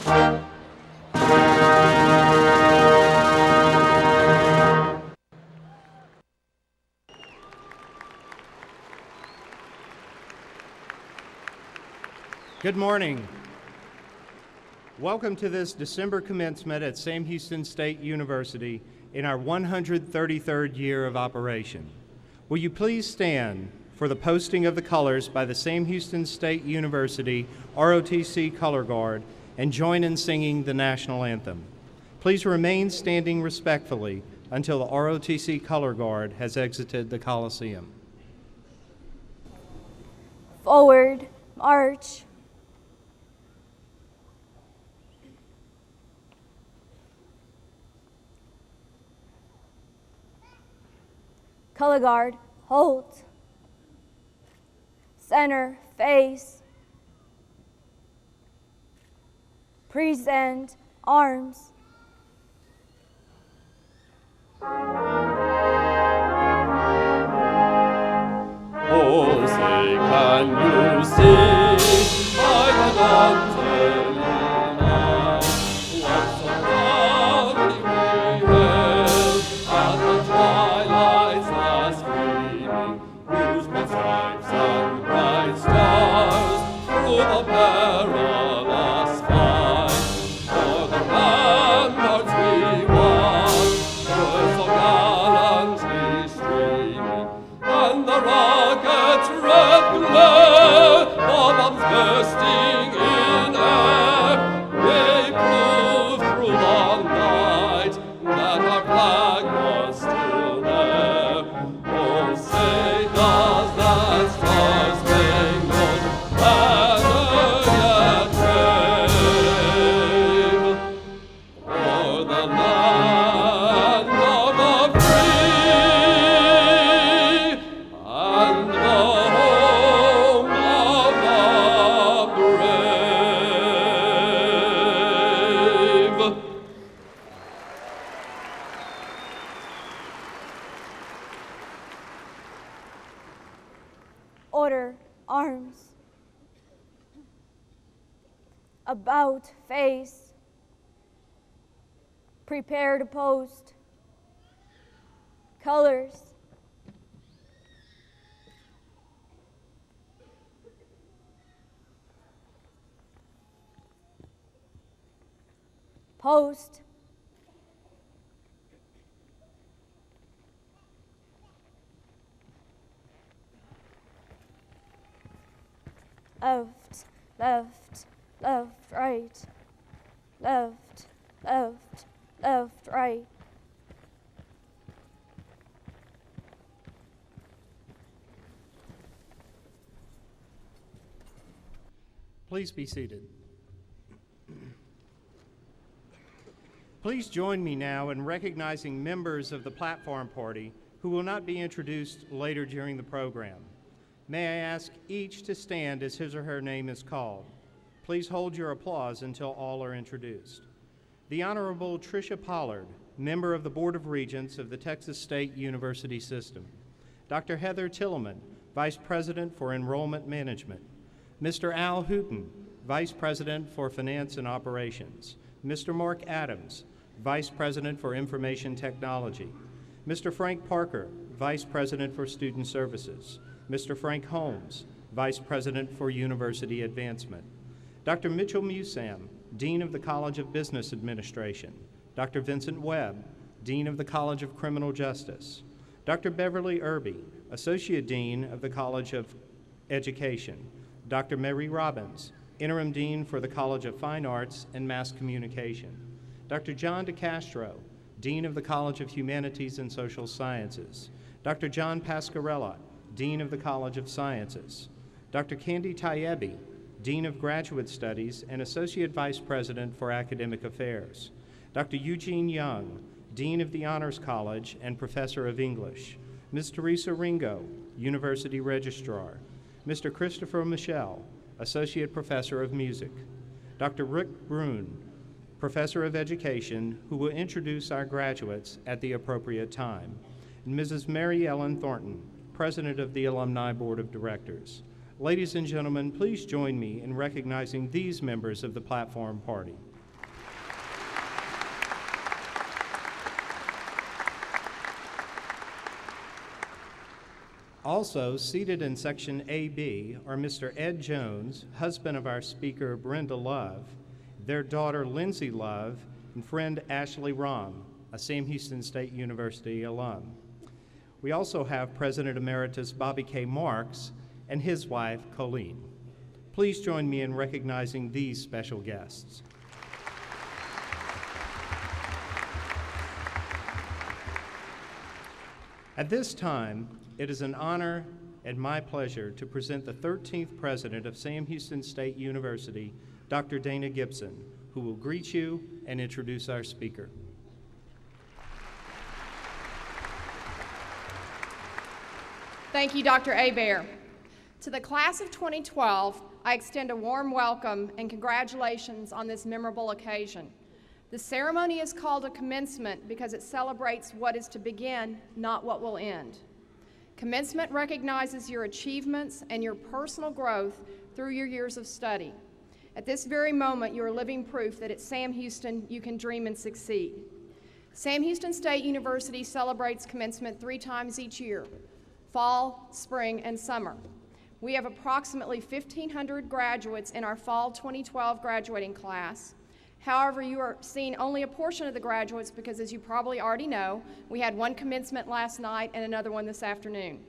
Good morning. Welcome to this December commencement at Sam Houston State University in our 133rd year of operation. Will you please stand for the posting of the colors by the Sam Houston State University ROTC Color Guard and join in singing the national anthem. Please remain standing respectfully until the ROTC Color Guard has exited the Coliseum. Forward, march. Color guard, hold. Center, face. Present, arms. Oh, say, can you see by the dawn's early light what so proudly we hailed at the twilight's last gleaming, whose broad stripes and bright stars through the perilous fight for the ramparts we won were so gallantly streaming, and the rocket's red glare, the bombs bursting in air, they proved through the night that our flag was still there. Oh, say does that star-spangled banner yet wave o'er the land of the free and the home of the brave? Order, arms. About, face. Prepare to post. Colors. Post. Left, left, left, right. Left, left, left, right. Please be seated. Please join me now in recognizing members of the platform party who will not be introduced later during the program. May I ask each to stand as his or her name is called. Please hold your applause until all are introduced. The Honorable Tricia Pollard, member of the Board of Regents of the Texas State University System. Dr. Heather Tilleman, Vice President for Enrollment Management. Mr. Al Hooten, Vice President for Finance and Operations. Mr. Mark Adams, Vice President for Information Technology. Mr. Frank Parker, Vice President for Student Services. Mr. Frank Holmes, Vice President for University Advancement. Dr. Mitchell Musam, Dean of the College of Business Administration. Dr. Vincent Webb, Dean of the College of Criminal Justice. Dr. Beverly Irby, Associate Dean of the College of Education. Dr. Mary Robbins, Interim Dean for the College of Fine Arts and Mass Communication. Dr. John DeCastro, Dean of the College of Humanities and Social Sciences. Dr. John Pascarella, Dean of the College of Sciences. Dr. Candy Tayebi, Dean of Graduate Studies and Associate Vice President for Academic Affairs. Dr. Eugene Young, Dean of the Honors College and Professor of English. Ms. Teresa Ringo, University Registrar. Mr. Christopher Michel, Associate Professor of Music. Dr. Rick Bruhn, Professor of Education, who will introduce our graduates at the appropriate time. And Mrs. Mary Ellen Thornton, President of the Alumni Board of Directors. Ladies and gentlemen, please join me in recognizing these members of the Platform Party. Also, seated in Section AB are Mr. Ed Jones, husband of our speaker Brenda Love, their daughter Lindsay Love, and friend Ashley Rahm, a Sam Houston State University alum. We also have President Emeritus Bobby K. Marks and his wife, Colleen. Please join me in recognizing these special guests. At this time, it is an honor and my pleasure to present the 13th President of Sam Houston State University, Dr. Dana Gibson, who will greet you and introduce our speaker. Thank you, Dr. Hebert. To the class of 2012, I extend a warm welcome and congratulations on this memorable occasion. The ceremony is called a commencement because it celebrates what is to begin, not what will end. Commencement recognizes your achievements and your personal growth through your years of study. At this very moment, you are living proof that at Sam Houston, you can dream and succeed. Sam Houston State University celebrates commencement 3 times each year: fall, spring, and summer. We have approximately 1,500 graduates in our fall 2012 graduating class. However, you are seeing only a portion of the graduates because, as you probably already know, we had one commencement last night and another one this afternoon.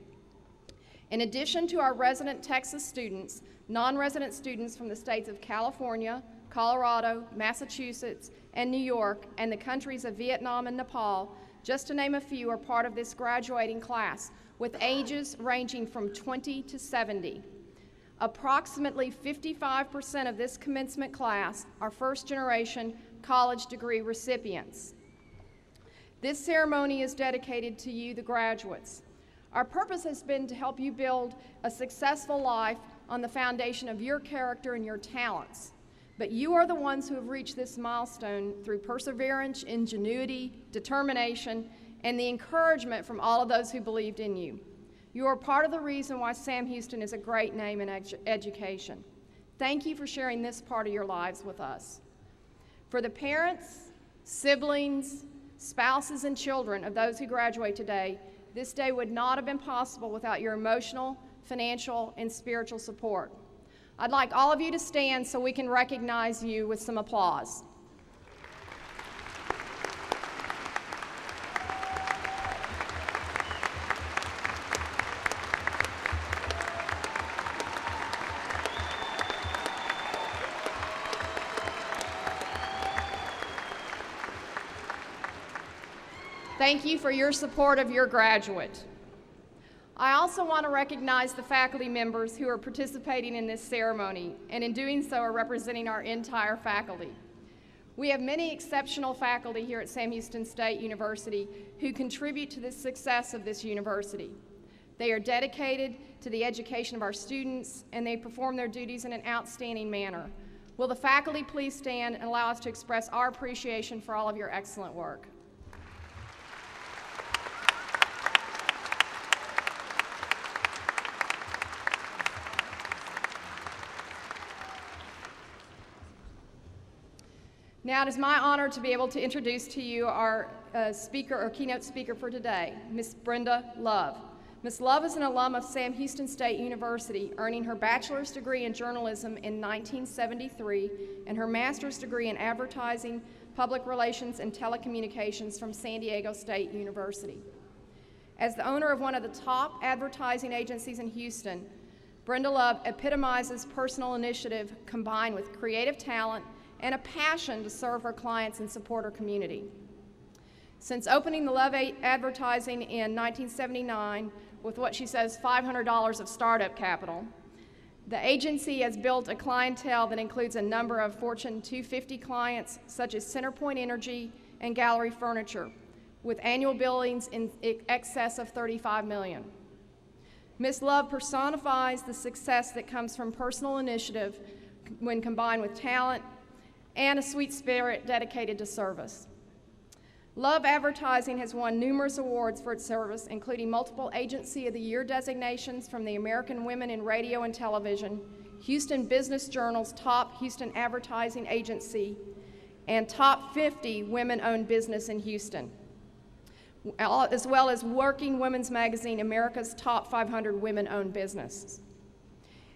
In addition to our resident Texas students, non-resident students from the states of California, Colorado, Massachusetts, and New York, and the countries of Vietnam and Nepal, just to name a few, are part of this graduating class, with ages ranging from 20 to 70. Approximately 55% of this commencement class are first-generation college degree recipients. This ceremony is dedicated to you, the graduates. Our purpose has been to help you build a successful life on the foundation of your character and your talents. But you are the ones who have reached this milestone through perseverance, ingenuity, determination, and the encouragement from all of those who believed in you. You are part of the reason why Sam Houston is a great name in education. Thank you for sharing this part of your lives with us. For the parents, siblings, spouses, and children of those who graduate today, this day would not have been possible without your emotional, financial, and spiritual support. I'd like all of you to stand so we can recognize you with some applause. Thank you for your support of your graduate. I also want to recognize the faculty members who are participating in this ceremony, and in doing so are representing our entire faculty. We have many exceptional faculty here at Sam Houston State University who contribute to the success of this university. They are dedicated to the education of our students, and they perform their duties in an outstanding manner. Will the faculty please stand and allow us to express our appreciation for all of your excellent work? Now it is my honor to be able to introduce to you our keynote speaker for today, Ms. Brenda Love. Ms. Love is an alum of Sam Houston State University, earning her bachelor's degree in journalism in 1973 and her master's degree in advertising, public relations, and telecommunications from San Diego State University. As the owner of one of the top advertising agencies in Houston, Brenda Love epitomizes personal initiative combined with creative talent and a passion to serve her clients and support her community. Since opening the Love Advertising in 1979 with what she says $500 of startup capital, the agency has built a clientele that includes a number of Fortune 250 clients such as Centerpoint Energy and Gallery Furniture, with annual billings in excess of $35 million. Ms. Love personifies the success that comes from personal initiative when combined with talent and a sweet spirit dedicated to service. Love Advertising has won numerous awards for its service, including multiple Agency of the Year designations from the American Women in Radio and Television, Houston Business Journal's Top Houston Advertising Agency, and Top 50 Women-Owned Business in Houston. as well as Working Women's Magazine, America's Top 500 Women-Owned Businesses.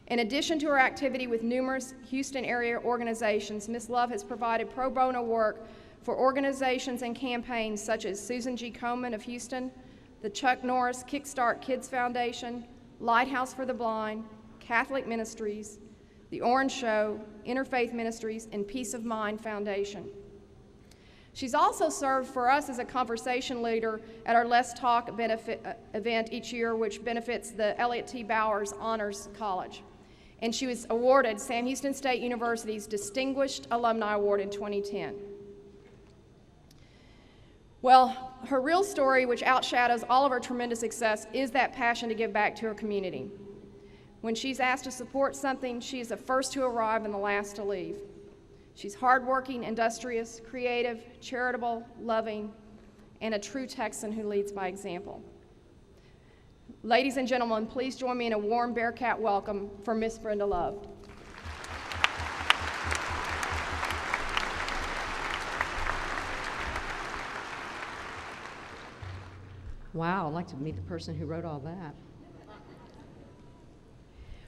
In addition to her activity with numerous Houston area organizations, Ms. Love has provided pro bono work for organizations and campaigns such as Susan G. Komen of Houston, the Chuck Norris Kickstart Kids Foundation, Lighthouse for the Blind, Catholic Ministries, The Orange Show, Interfaith Ministries, and Peace of Mind Foundation. She's also served for us as a conversation leader at our Let's Talk event each year, which benefits the Elliott T. Bowers Honors College. And she was awarded Sam Houston State University's Distinguished Alumni Award in 2010. Well, her real story, which outshadows all of her tremendous success, is that passion to give back to her community. When she's asked to support something, she is the first to arrive and the last to leave. She's hardworking, industrious, creative, charitable, loving, and a true Texan who leads by example. Ladies and gentlemen, please join me in a warm Bearcat welcome for Miss Brenda Love. Wow, I'd like to meet the person who wrote all that.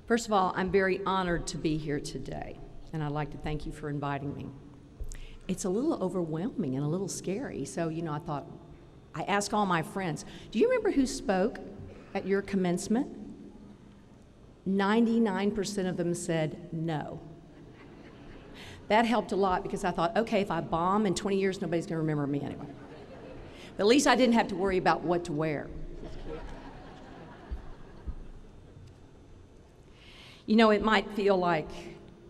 First of all, I'm very honored to be here today, and I'd like to thank you for inviting me. It's a little overwhelming and a little scary, so, I thought, I asked all my friends, do you remember who spoke at your commencement? 99% of them said no. That helped a lot because I thought, okay, if I bomb in 20 years, nobody's going to remember me anyway. But at least I didn't have to worry about what to wear. It might feel like,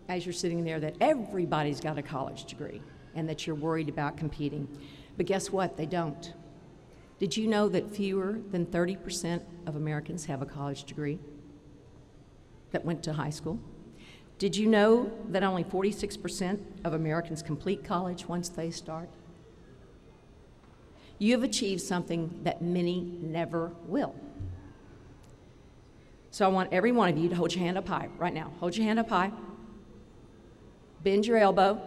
as you're sitting there, that everybody's got a college degree and that you're worried about competing. But guess what? They don't. Did you know that fewer than 30% of Americans have a college degree that went to high school? Did you know that only 46% of Americans complete college once they start? You have achieved something that many never will. So I want every one of you to hold your hand up high right now. Hold your hand up high. Bend your elbow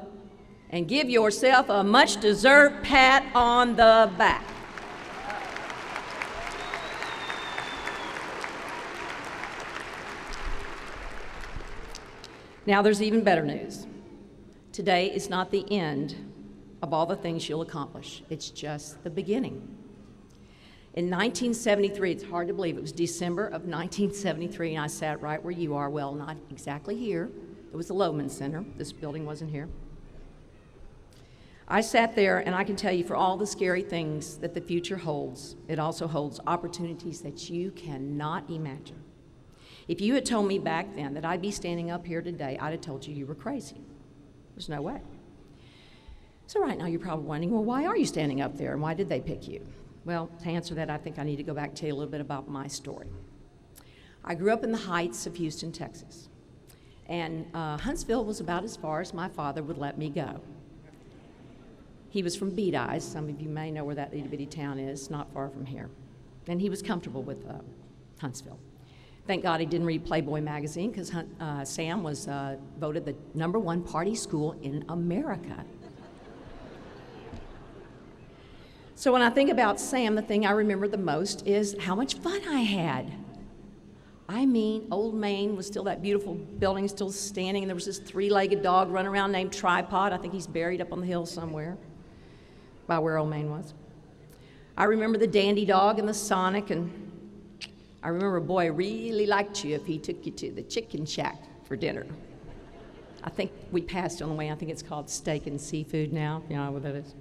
and give yourself a much-deserved pat on the back. Now there's even better news. Today is not the end of all the things you'll accomplish. It's just the beginning. In 1973, it's hard to believe, it was December of 1973, and I sat right where you are. Well, not exactly here. It was the Loman Center. This building wasn't here. I sat there, and I can tell you, for all the scary things that the future holds, it also holds opportunities that you cannot imagine. If you had told me back then that I'd be standing up here today, I'd have told you were crazy. There's no way. So right now you're probably wondering, well, why are you standing up there, and why did they pick you? Well, to answer that, I think I need to go back and tell you a little bit about my story. I grew up in the Heights of Houston, Texas, and Huntsville was about as far as my father would let me go. He was from Beat Eyes. Some of you may know where that itty-bitty town is, not far from here. And he was comfortable with Huntsville. Thank God he didn't read Playboy magazine, because Sam was voted the #1 party school in America. So when I think about Sam, the thing I remember the most is how much fun I had. I mean, Old Main was still that beautiful building, still standing, and there was this 3-legged dog running around named Tripod. I think he's buried up on the hill somewhere by where Old Main was. I remember the Dandy Dog and the Sonic, and I remember a boy really liked you if he took you to the Chicken Shack for dinner. I think we passed on the way. I think it's called Steak and Seafood now. You know what that is?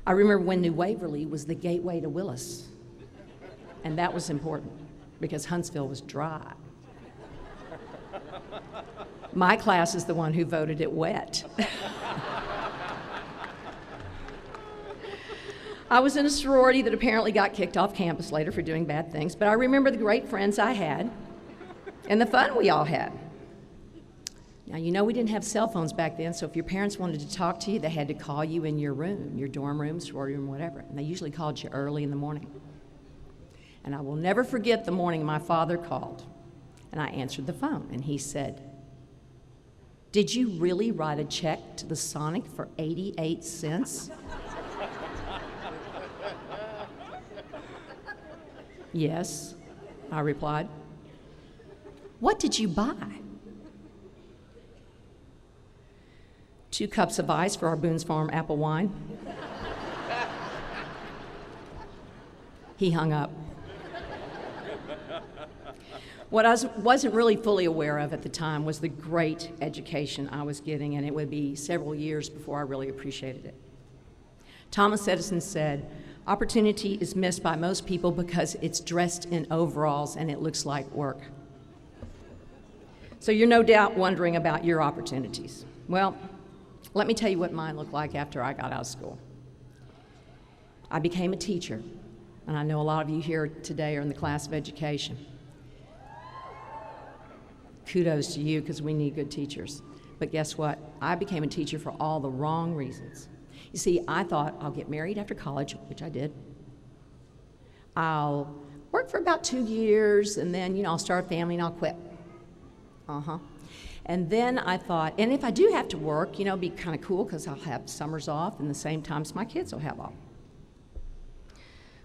I remember when New Waverly was the gateway to Willis, and that was important because Huntsville was dry. My class is the one who voted it wet. I was in a sorority that apparently got kicked off campus later for doing bad things, but I remember the great friends I had and the fun we all had. Now, we didn't have cell phones back then, so if your parents wanted to talk to you, they had to call you in your room, your dorm room, sorority room, whatever, and they usually called you early in the morning. And I will never forget the morning my father called, and I answered the phone, and he said, "Did you really write a check to the Sonic for 88 cents? Yes, I replied. What did you buy? 2 cups of ice for our Boone's Farm apple wine. He hung up. What I wasn't really fully aware of at the time was the great education I was getting, and it would be several years before I really appreciated it. Thomas Edison said, "Opportunity is missed by most people because it's dressed in overalls and it looks like work." So you're no doubt wondering about your opportunities. Well, let me tell you what mine looked like after I got out of school. I became a teacher, and I know a lot of you here today are in the class of education. Kudos to you, because we need good teachers. But guess what? I became a teacher for all the wrong reasons. You see, I thought I'll get married after college, which I did. I'll work for about 2 years, and then, I'll start a family and I'll quit. And then I thought, and if I do have to work, it'd be kind of cool because I'll have summers off and the same times my kids will have off.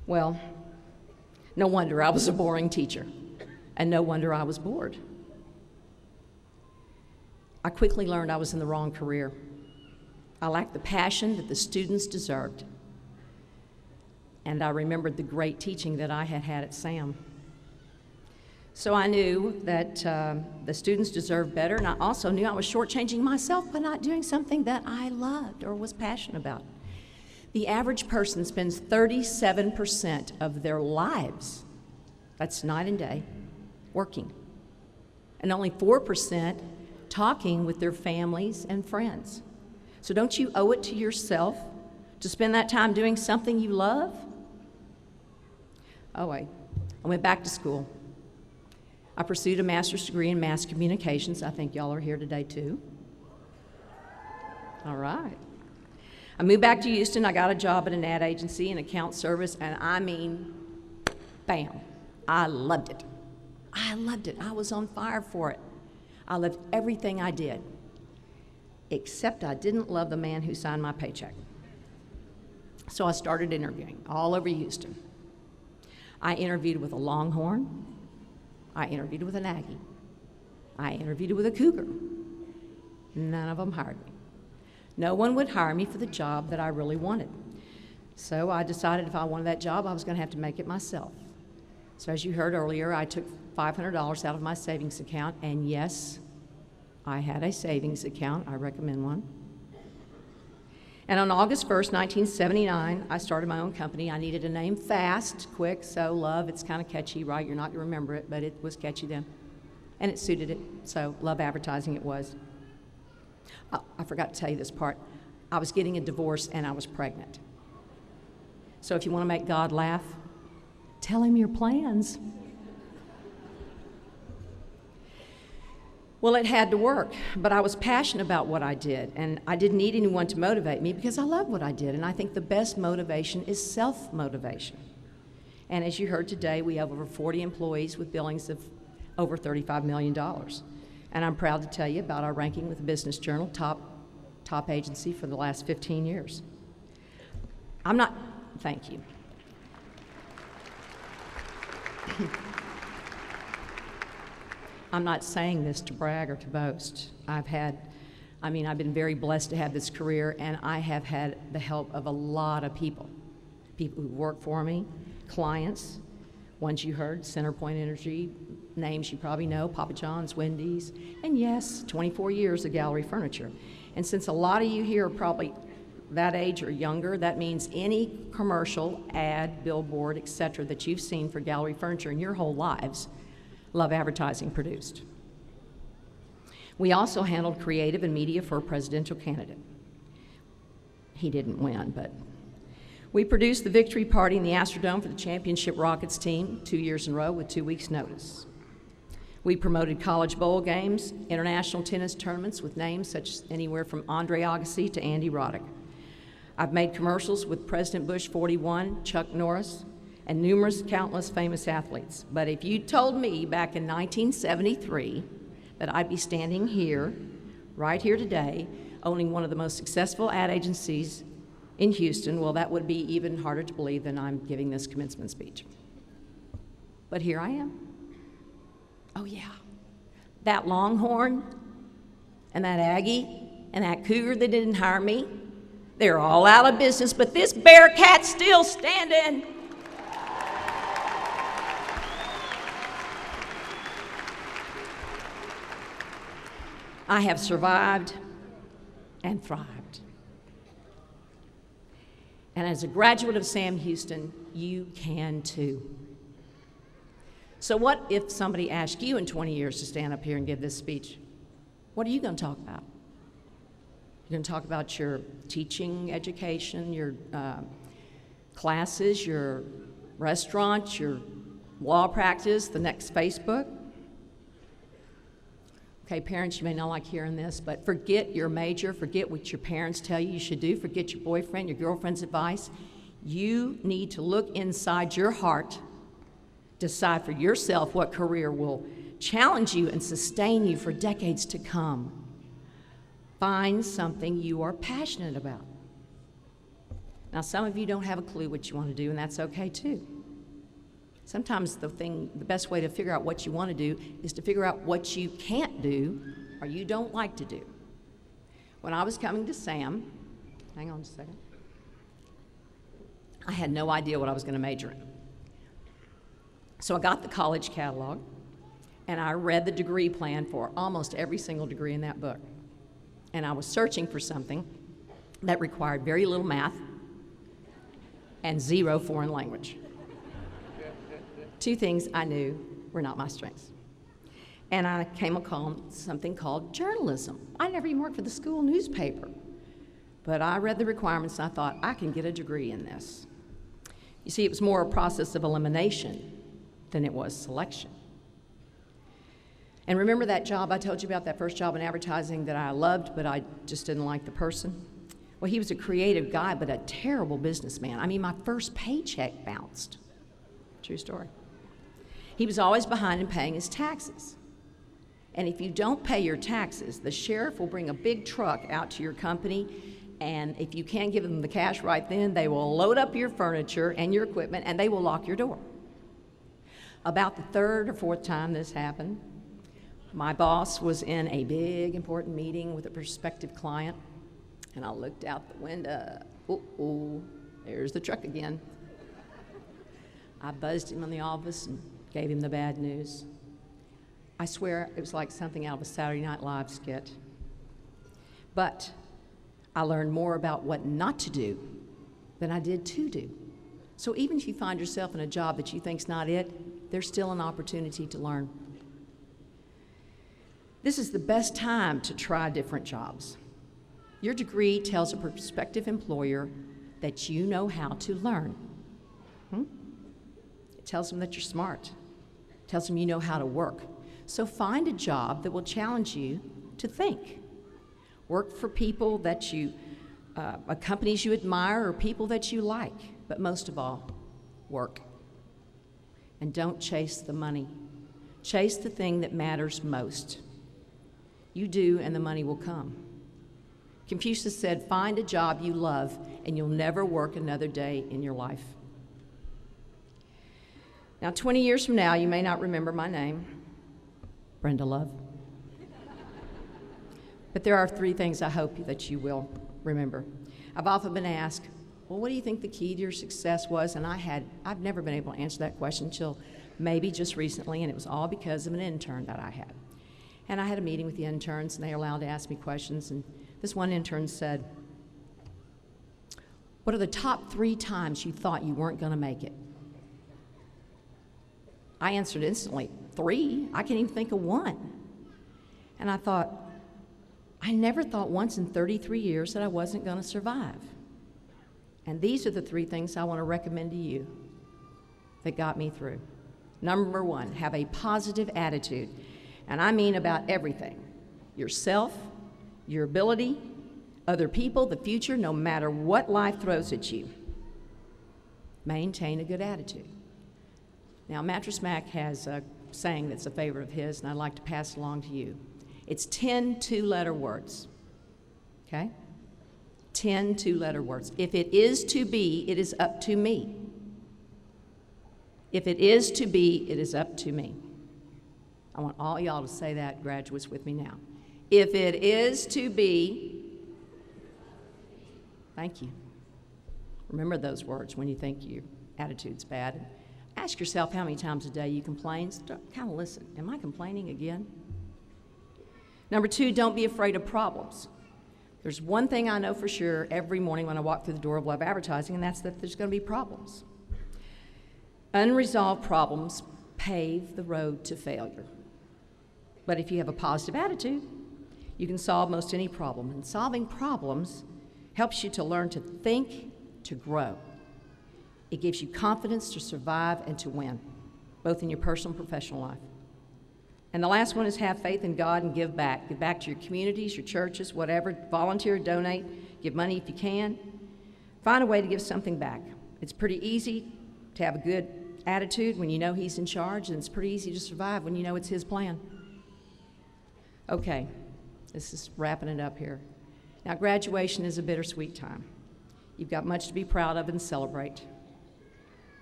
Well, no wonder I was a boring teacher, and no wonder I was bored. I quickly learned I was in the wrong career. I lacked the passion that the students deserved. And I remembered the great teaching that I had had at SAM. So I knew that the students deserved better, and I also knew I was shortchanging myself by not doing something that I loved or was passionate about. The average person spends 37% of their lives, that's night and day, working, and only 4% talking with their families and friends. So don't you owe it to yourself to spend that time doing something you love? Oh, wait. I went back to school. I pursued a master's degree in mass communications. I think y'all are here today, too. All right. I moved back to Houston. I got a job at an ad agency in account service, and I mean, bam, I loved it. I loved it. I was on fire for it. I loved everything I did, except I didn't love the man who signed my paycheck. So I started interviewing all over Houston. I interviewed with a Longhorn. I interviewed with an Aggie. I interviewed with a Cougar. None of them hired me. No one would hire me for the job that I really wanted. So I decided if I wanted that job, I was going to have to make it myself. So as you heard earlier, I took $500 out of my savings account, and yes, I had a savings account. I recommend one. And on August 1st, 1979, I started my own company. I needed a name fast, quick, so Love, it's kind of catchy, right? You're not going to remember it, but it was catchy then. And it suited it, so Love Advertising it was. I forgot to tell you this part. I was getting a divorce and I was pregnant. So if you want to make God laugh, tell him your plans. Well, it had to work, but I was passionate about what I did, and I didn't need anyone to motivate me because I love what I did, and I think the best motivation is self-motivation. And as you heard today, we have over 40 employees with billings of over $35 million. And I'm proud to tell you about our ranking with the Business Journal, top agency for the last 15 years. Thank you. I'm not saying this to brag or to boast. I've been very blessed to have this career, and I have had the help of a lot of people who work for me, clients, ones you heard, CenterPoint Energy, names you probably know, Papa John's, Wendy's, and yes, 24 years of Gallery Furniture. And since a lot of you here are probably that age or younger, that means any commercial, ad, billboard, etc. that you've seen for Gallery Furniture in your whole lives, Love Advertising produced. We also handled creative and media for a presidential candidate. He didn't win, but we produced the victory party in the Astrodome for the championship Rockets team 2 years in a row with 2 weeks' notice. We promoted college bowl games, international tennis tournaments with names such as anywhere from Andre Agassi to Andy Roddick. I've made commercials with President Bush 41, Chuck Norris, and countless famous athletes. But if you told me back in 1973 that I'd be standing here, right here today, owning one of the most successful ad agencies in Houston, well, that would be even harder to believe than I'm giving this commencement speech. But here I am. Oh, yeah. That Longhorn and that Aggie and that Cougar that didn't hire me, they're all out of business, but this Bearcat's still standing. I have survived and thrived. And as a graduate of Sam Houston, you can too. So what if somebody asked you in 20 years to stand up here and give this speech? What are you going to talk about? You're going to talk about your teaching education, your classes, your restaurants, your law practice, the next Facebook? Okay, parents, you may not like hearing this, but forget your major, forget what your parents tell you should do, forget your boyfriend, your girlfriend's advice. You need to look inside your heart, decide for yourself what career will challenge you and sustain you for decades to come. Find something you are passionate about. Now, some of you don't have a clue what you want to do, and that's okay too. Sometimes the best way to figure out what you want to do is to figure out what you can't do or you don't like to do. When I was coming to Sam, hang on a second, I had no idea what I was going to major in. So I got the college catalog, and I read the degree plan for almost every single degree in that book. And I was searching for something that required very little math and 0 foreign language. 2 things I knew were not my strengths. And I came upon something called journalism. I never even worked for the school newspaper. But I read the requirements and I thought, I can get a degree in this. You see, it was more a process of elimination than it was selection. And remember that job I told you about, that first job in advertising that I loved, but I just didn't like the person? Well, he was a creative guy, but a terrible businessman. I mean, my first paycheck bounced. True story. He was always behind in paying his taxes. And if you don't pay your taxes, the sheriff will bring a big truck out to your company, and if you can't give them the cash right then, they will load up your furniture and your equipment, and they will lock your door. About the 3rd or 4th time this happened, my boss was in a big, important meeting with a prospective client, and I looked out the window. Uh-oh, there's the truck again. I buzzed him in the office and gave him the bad news. I swear it was like something out of a Saturday Night Live skit. But I learned more about what not to do than I did to do. So even if you find yourself in a job that you think's not it, there's still an opportunity to learn. This is the best time to try different jobs. Your degree tells a prospective employer that you know how to learn. It tells them that you're smart. It tells them you know how to work. So find a job that will challenge you to think. Work for people that you, companies you admire or people that you like. But most of all, work. And don't chase the money. Chase the thing that matters most. You do, and the money will come. Confucius said, find a job you love, and you'll never work another day in your life. Now, 20 years from now, you may not remember my name, Brenda Love. But there are 3 things I hope that you will remember. I've often been asked, well, what do you think the key to your success was? And I've never been able to answer that question until maybe just recently, and it was all because of an intern that I had. And I had a meeting with the interns, and they were allowed to ask me questions, and this one intern said, what are the top 3 times you thought you weren't going to make it? I answered instantly, 3? I can't even think of one. And I thought, I never thought once in 33 years that I wasn't going to survive. And these are the 3 things I want to recommend to you that got me through. Number 1, have a positive attitude. And I mean about everything. Yourself, your ability, other people, the future, no matter what life throws at you. Maintain a good attitude. Now, Mattress Mac has a saying that's a favorite of his, and I'd like to pass it along to you. It's 10 2-letter words, okay? 10 2-letter words. If it is to be, it is up to me. If it is to be, it is up to me. I want all y'all to say that, graduates, with me now. If it is to be, thank you. Remember those words when you think your attitude's bad. Ask yourself how many times a day you complain. Kind of listen. Am I complaining again? Number 2, don't be afraid of problems. There's one thing I know for sure every morning when I walk through the door of Love Advertising, and that's that there's going to be problems. Unresolved problems pave the road to failure. But if you have a positive attitude, you can solve most any problem. And solving problems helps you to learn to think, to grow. It gives you confidence to survive and to win, both in your personal and professional life. And the last one is have faith in God and give back. Give back to your communities, your churches, whatever. Volunteer, donate, give money if you can. Find a way to give something back. It's pretty easy to have a good attitude when you know He's in charge, and it's pretty easy to survive when you know it's His plan. Okay, this is wrapping it up here. Now, graduation is a bittersweet time. You've got much to be proud of and celebrate.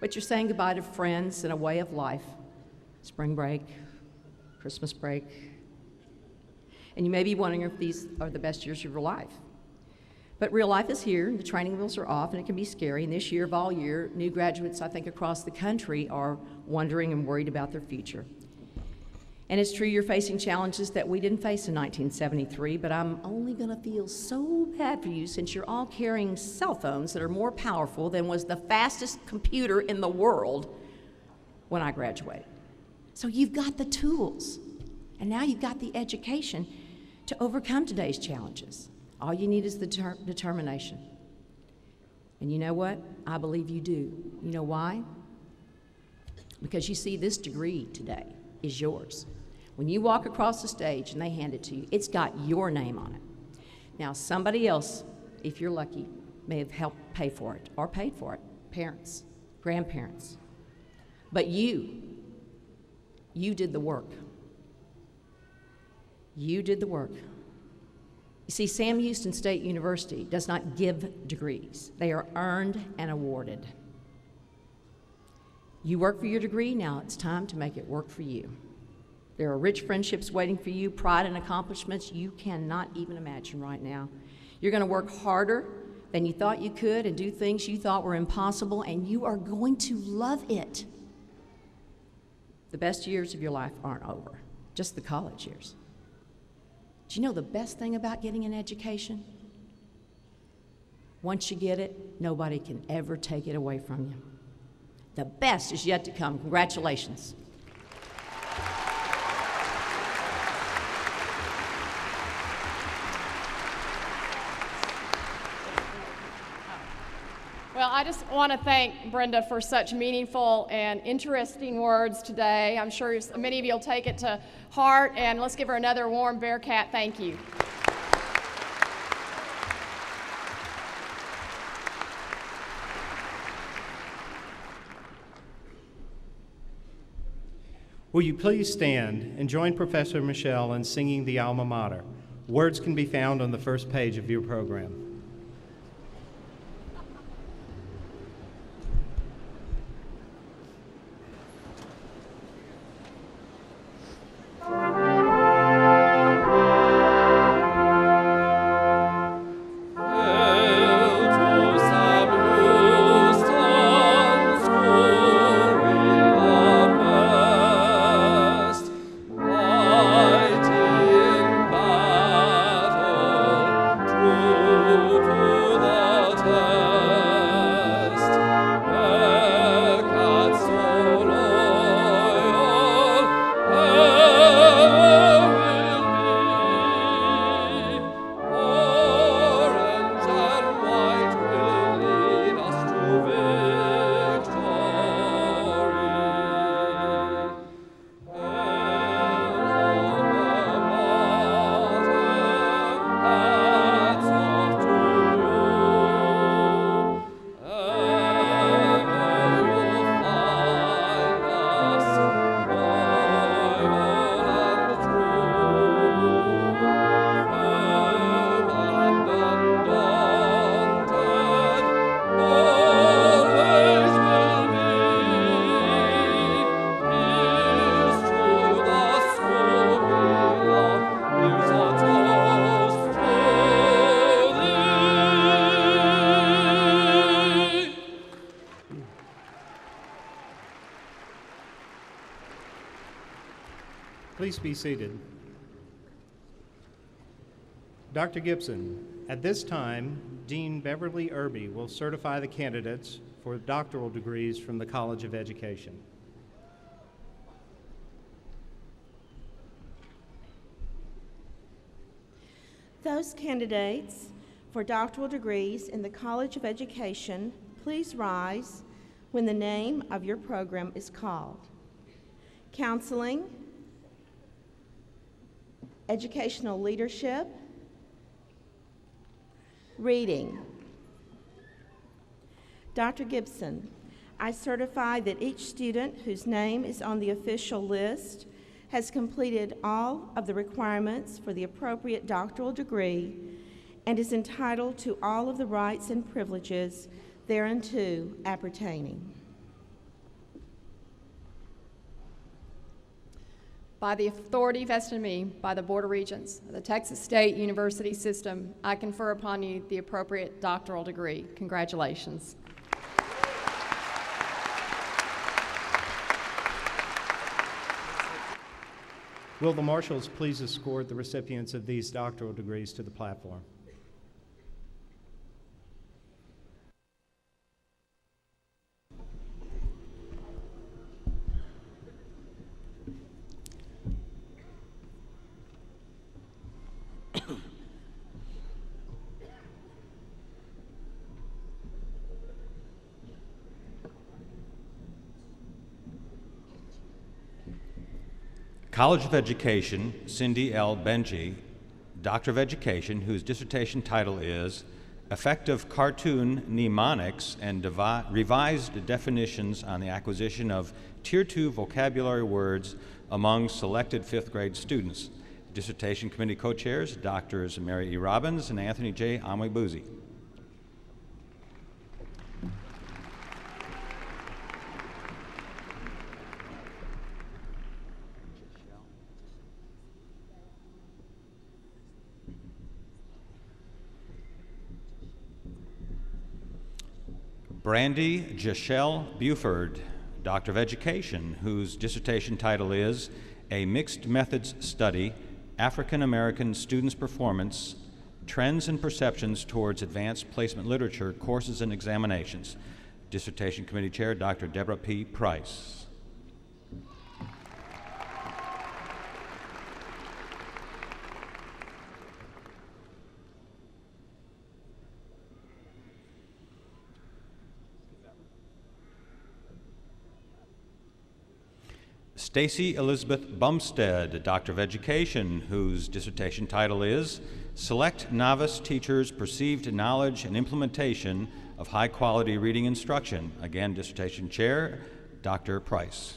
But you're saying goodbye to friends and a way of life. Spring break, Christmas break. And you may be wondering if these are the best years of your life. But real life is here, and the training wheels are off, and it can be scary. And this year of all year, new graduates, I think, across the country are wondering and worried about their future. And it's true you're facing challenges that we didn't face in 1973, but I'm only going to feel so bad for you since you're all carrying cell phones that are more powerful than was the fastest computer in the world when I graduated. So you've got the tools, and now you've got the education to overcome today's challenges. All you need is the determination. And you know what? I believe you do. You know why? Because you see, this degree today is yours. When you walk across the stage and they hand it to you, it's got your name on it. Now, somebody else, if you're lucky, may have helped pay for it or paid for it. Parents, grandparents. But you did the work. You did the work. You see, Sam Houston State University does not give degrees. They are earned and awarded. You work for your degree, now it's time to make it work for you. There are rich friendships waiting for you, pride and accomplishments you cannot even imagine right now. You're going to work harder than you thought you could and do things you thought were impossible, and you are going to love it. The best years of your life aren't over, just the college years. Do you know the best thing about getting an education? Once you get it, nobody can ever take it away from you. The best is yet to come. Congratulations. Well, I just want to thank Brenda for such meaningful and interesting words today. I'm sure many of you will take it to heart, and let's give her another warm Bearcat thank you. Will you please stand and join Professor Michelle in singing the Alma Mater? Words can be found on the first page of your program. True. Please be seated. Dr. Gibson, at this time, Dean Beverly Irby will certify the candidates for doctoral degrees from the College of Education. Those candidates for doctoral degrees in the College of Education, please rise when the name of your program is called. Counseling, Educational Leadership, Reading. Dr. Gibson, I certify that each student whose name is on the official list has completed all of the requirements for the appropriate doctoral degree and is entitled to all of the rights and privileges thereunto appertaining. By the authority vested in me by the Board of Regents of the Texas State University System, I confer upon you the appropriate doctoral degree. Congratulations. Will the marshals please escort the recipients of these doctoral degrees to the platform? College of Education, Cindy L. Benji, Doctor of Education, whose dissertation title is Effect of Cartoon Mnemonics and Revised Definitions on the Acquisition of Tier 2 Vocabulary Words Among Selected 5th Grade Students. Dissertation Committee co-chairs, Drs. Mary E. Robbins and Anthony J. Amwe-Boozy. Brandy Jashelle Buford, Doctor of Education, whose dissertation title is A Mixed Methods Study, African American Students' Performance, Trends and Perceptions Towards Advanced Placement Literature, Courses and Examinations. Dissertation Committee Chair, Dr. Deborah P. Price. Stacy Elizabeth Bumstead, Doctor of Education, whose dissertation title is Select Novice Teachers' Perceived Knowledge and Implementation of High-Quality Reading Instruction. Again, dissertation chair, Dr. Price.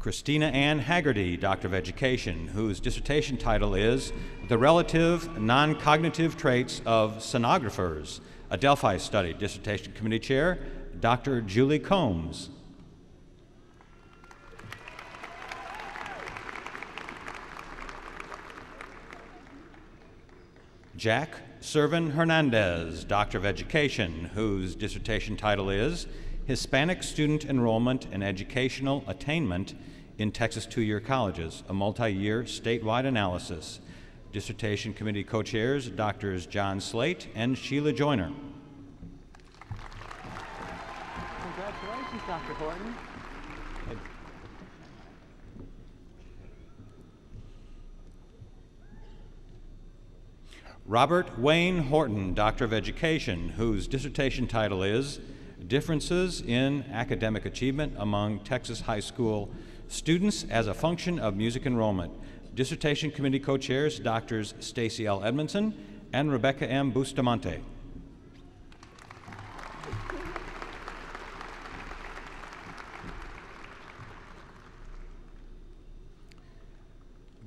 Christina Ann Haggerty, Doctor of Education, whose dissertation title is The Relative Non-Cognitive Traits of Sonographers, a Delphi study. Dissertation Committee Chair, Dr. Julie Combs. Jack Servin Hernandez, Doctor of Education, whose dissertation title is Hispanic Student Enrollment and Educational Attainment in Texas two-year colleges, a multi-year statewide analysis. Dissertation Committee co-chairs, Drs. John Slate and Sheila Joyner. Congratulations, Dr. Horton. Robert Wayne Horton, Doctor of Education, whose dissertation title is Differences in Academic Achievement Among Texas High School Students as a Function of Music Enrollment. Dissertation Committee co-chairs, Drs. Stacy L. Edmondson and Rebecca M. Bustamante.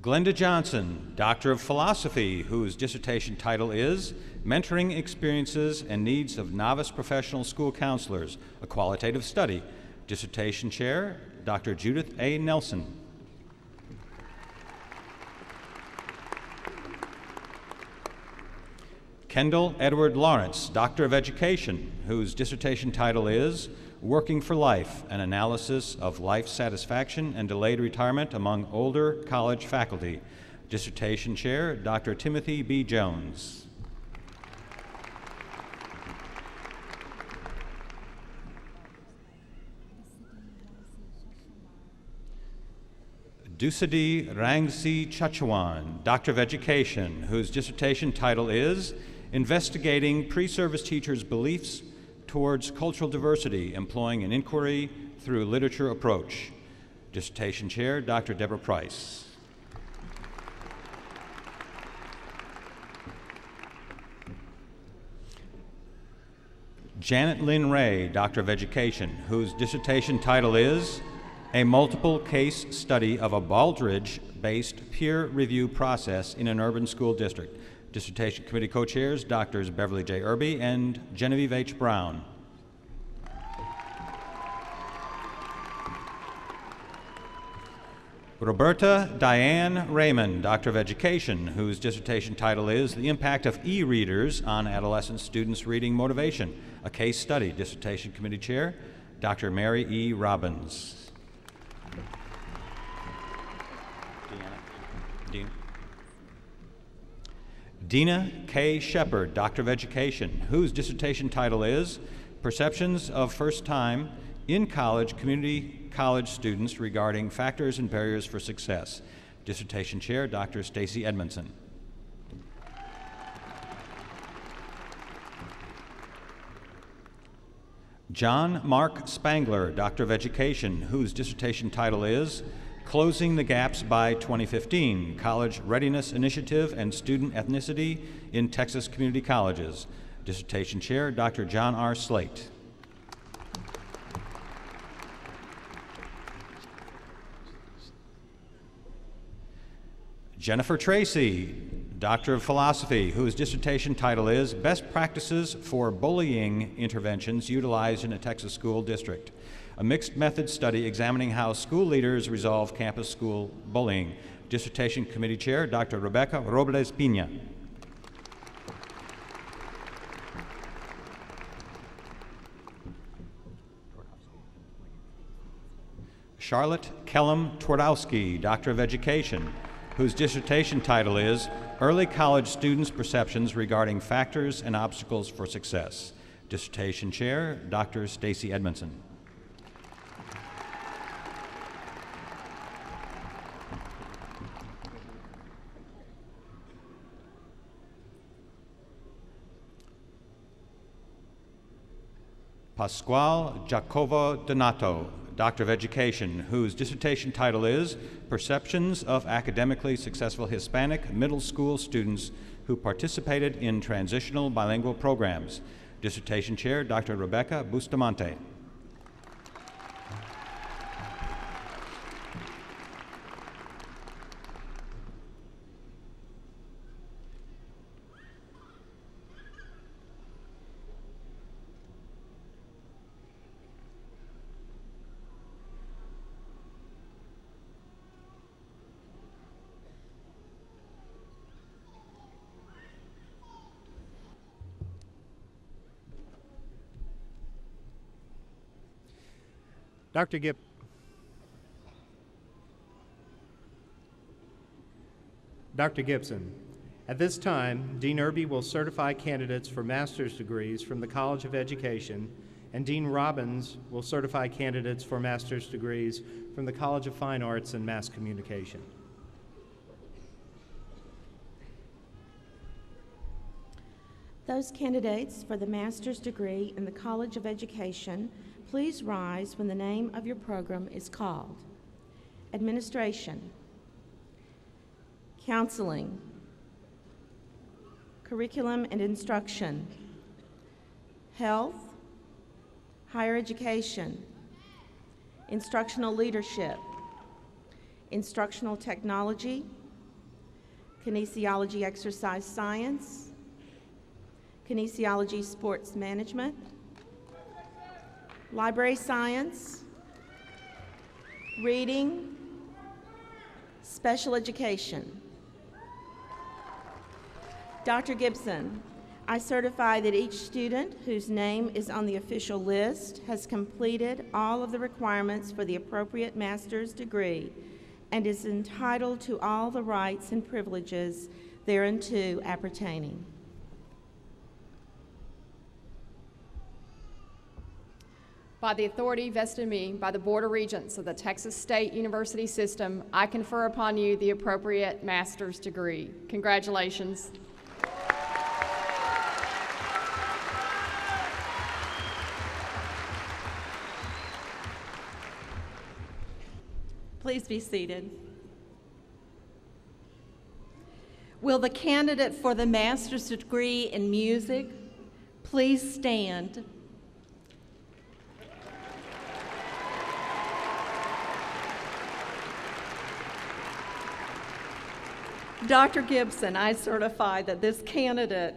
Glenda Johnson, Doctor of Philosophy, whose dissertation title is Mentoring Experiences and Needs of Novice Professional School Counselors, a Qualitative Study. Dissertation Chair, Dr. Judith A. Nelson. Kendall Edward Lawrence, Doctor of Education, whose dissertation title is Working for Life, an Analysis of Life Satisfaction and Delayed Retirement Among Older College Faculty. Dissertation Chair, Dr. Timothy B. Jones. Dusadi Rangsi Chachawan, Doctor of Education, whose dissertation title is Investigating Pre-Service Teachers' Beliefs Towards Cultural Diversity, Employing an Inquiry Through Literature Approach. Dissertation Chair, Dr. Deborah Price. Janet Lynn Ray, Doctor of Education, whose dissertation title is A Multiple Case Study of a Baldrige-Based Peer Review Process in an Urban School District. Dissertation Committee co-chairs, Drs. Beverly J. Irby and Genevieve H. Brown. Roberta Diane Raymond, Doctor of Education, whose dissertation title is The Impact of E-Readers on Adolescent Students' Reading Motivation, a Case Study. Dissertation Committee Chair, Dr. Mary E. Robbins. Dina K. Shepard, Doctor of Education, whose dissertation title is Perceptions of First-Time in-College Community College Students Regarding Factors and Barriers for Success. Dissertation Chair, Dr. Stacy Edmondson. John Mark Spangler, Doctor of Education, whose dissertation title is Closing the Gaps by 2015, College Readiness Initiative and Student Ethnicity in Texas Community Colleges. Dissertation Chair, Dr. John R. Slate. Jennifer Tracy, Doctor of Philosophy, whose dissertation title is Best Practices for Bullying Interventions Utilized in a Texas School District, a mixed method study examining how school leaders resolve campus school bullying. Dissertation Committee Chair, Dr. Rebecca Robles Pina. Charlotte Kellum Twardowski, Doctor of Education, whose dissertation title is Early College Students' Perceptions Regarding Factors and Obstacles for Success. Dissertation Chair, Dr. Stacy Edmondson. Pasquale Giacomo Donato, Doctor of Education, whose dissertation title is Perceptions of Academically Successful Hispanic Middle School Students Who Participated in Transitional Bilingual Programs. Dissertation Chair, Dr. Rebecca Bustamante. Dr. Gibson, at this time, Dean Irby will certify candidates for master's degrees from the College of Education, and Dean Robbins will certify candidates for master's degrees from the College of Fine Arts and Mass Communication. Those candidates for the master's degree in the College of Education, please rise when the name of your program is called. Administration, Counseling, Curriculum and Instruction, Health, Higher Education, Instructional Leadership, Instructional Technology, Kinesiology Exercise Science, Kinesiology Sports Management, Library Science, Reading, Special Education. Dr. Gibson, I certify that each student whose name is on the official list has completed all of the requirements for the appropriate master's degree and is entitled to all the rights and privileges thereunto appertaining. By the authority vested in me by the Board of Regents of the Texas State University System, I confer upon you the appropriate master's degree. Congratulations. Please be seated. Will the candidate for the master's degree in music please stand? Dr. Gibson, I certify that this candidate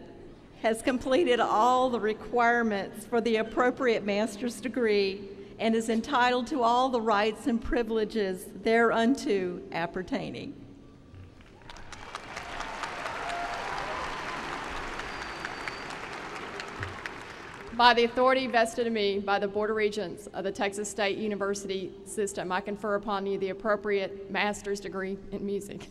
has completed all the requirements for the appropriate master's degree and is entitled to all the rights and privileges thereunto appertaining. By the authority vested in me by the Board of Regents of the Texas State University System, I confer upon you the appropriate master's degree in music.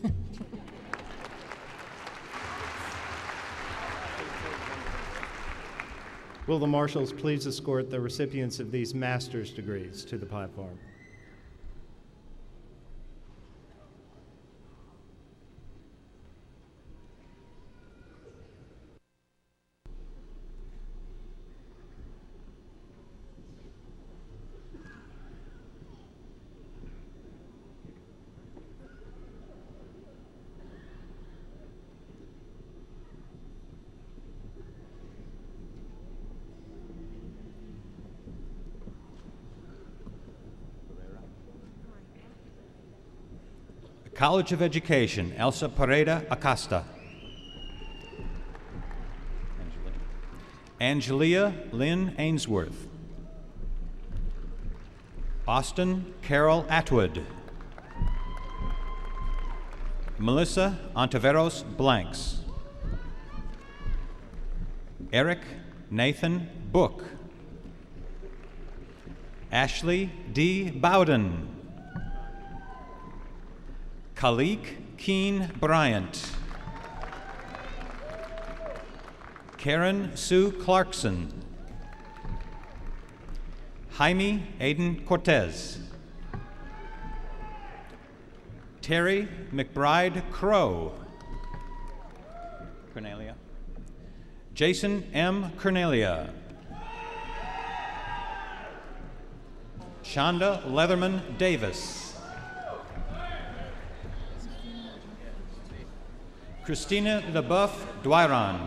Will the marshals please escort the recipients of these master's degrees to the platform? College of Education, Elsa Pereira Acosta. Angelia Lynn Ainsworth. Austin Carol Atwood. Melissa Ontiveros Blanks. Eric Nathan Book. Ashley D. Bowden. Khalik Keen Bryant. Karen Sue Clarkson. Jaime Aiden Cortez. Terry McBride Crow. Cornelia. Jason M. Cornelia. Shonda Leatherman Davis. Christina LeBeouf Duiron.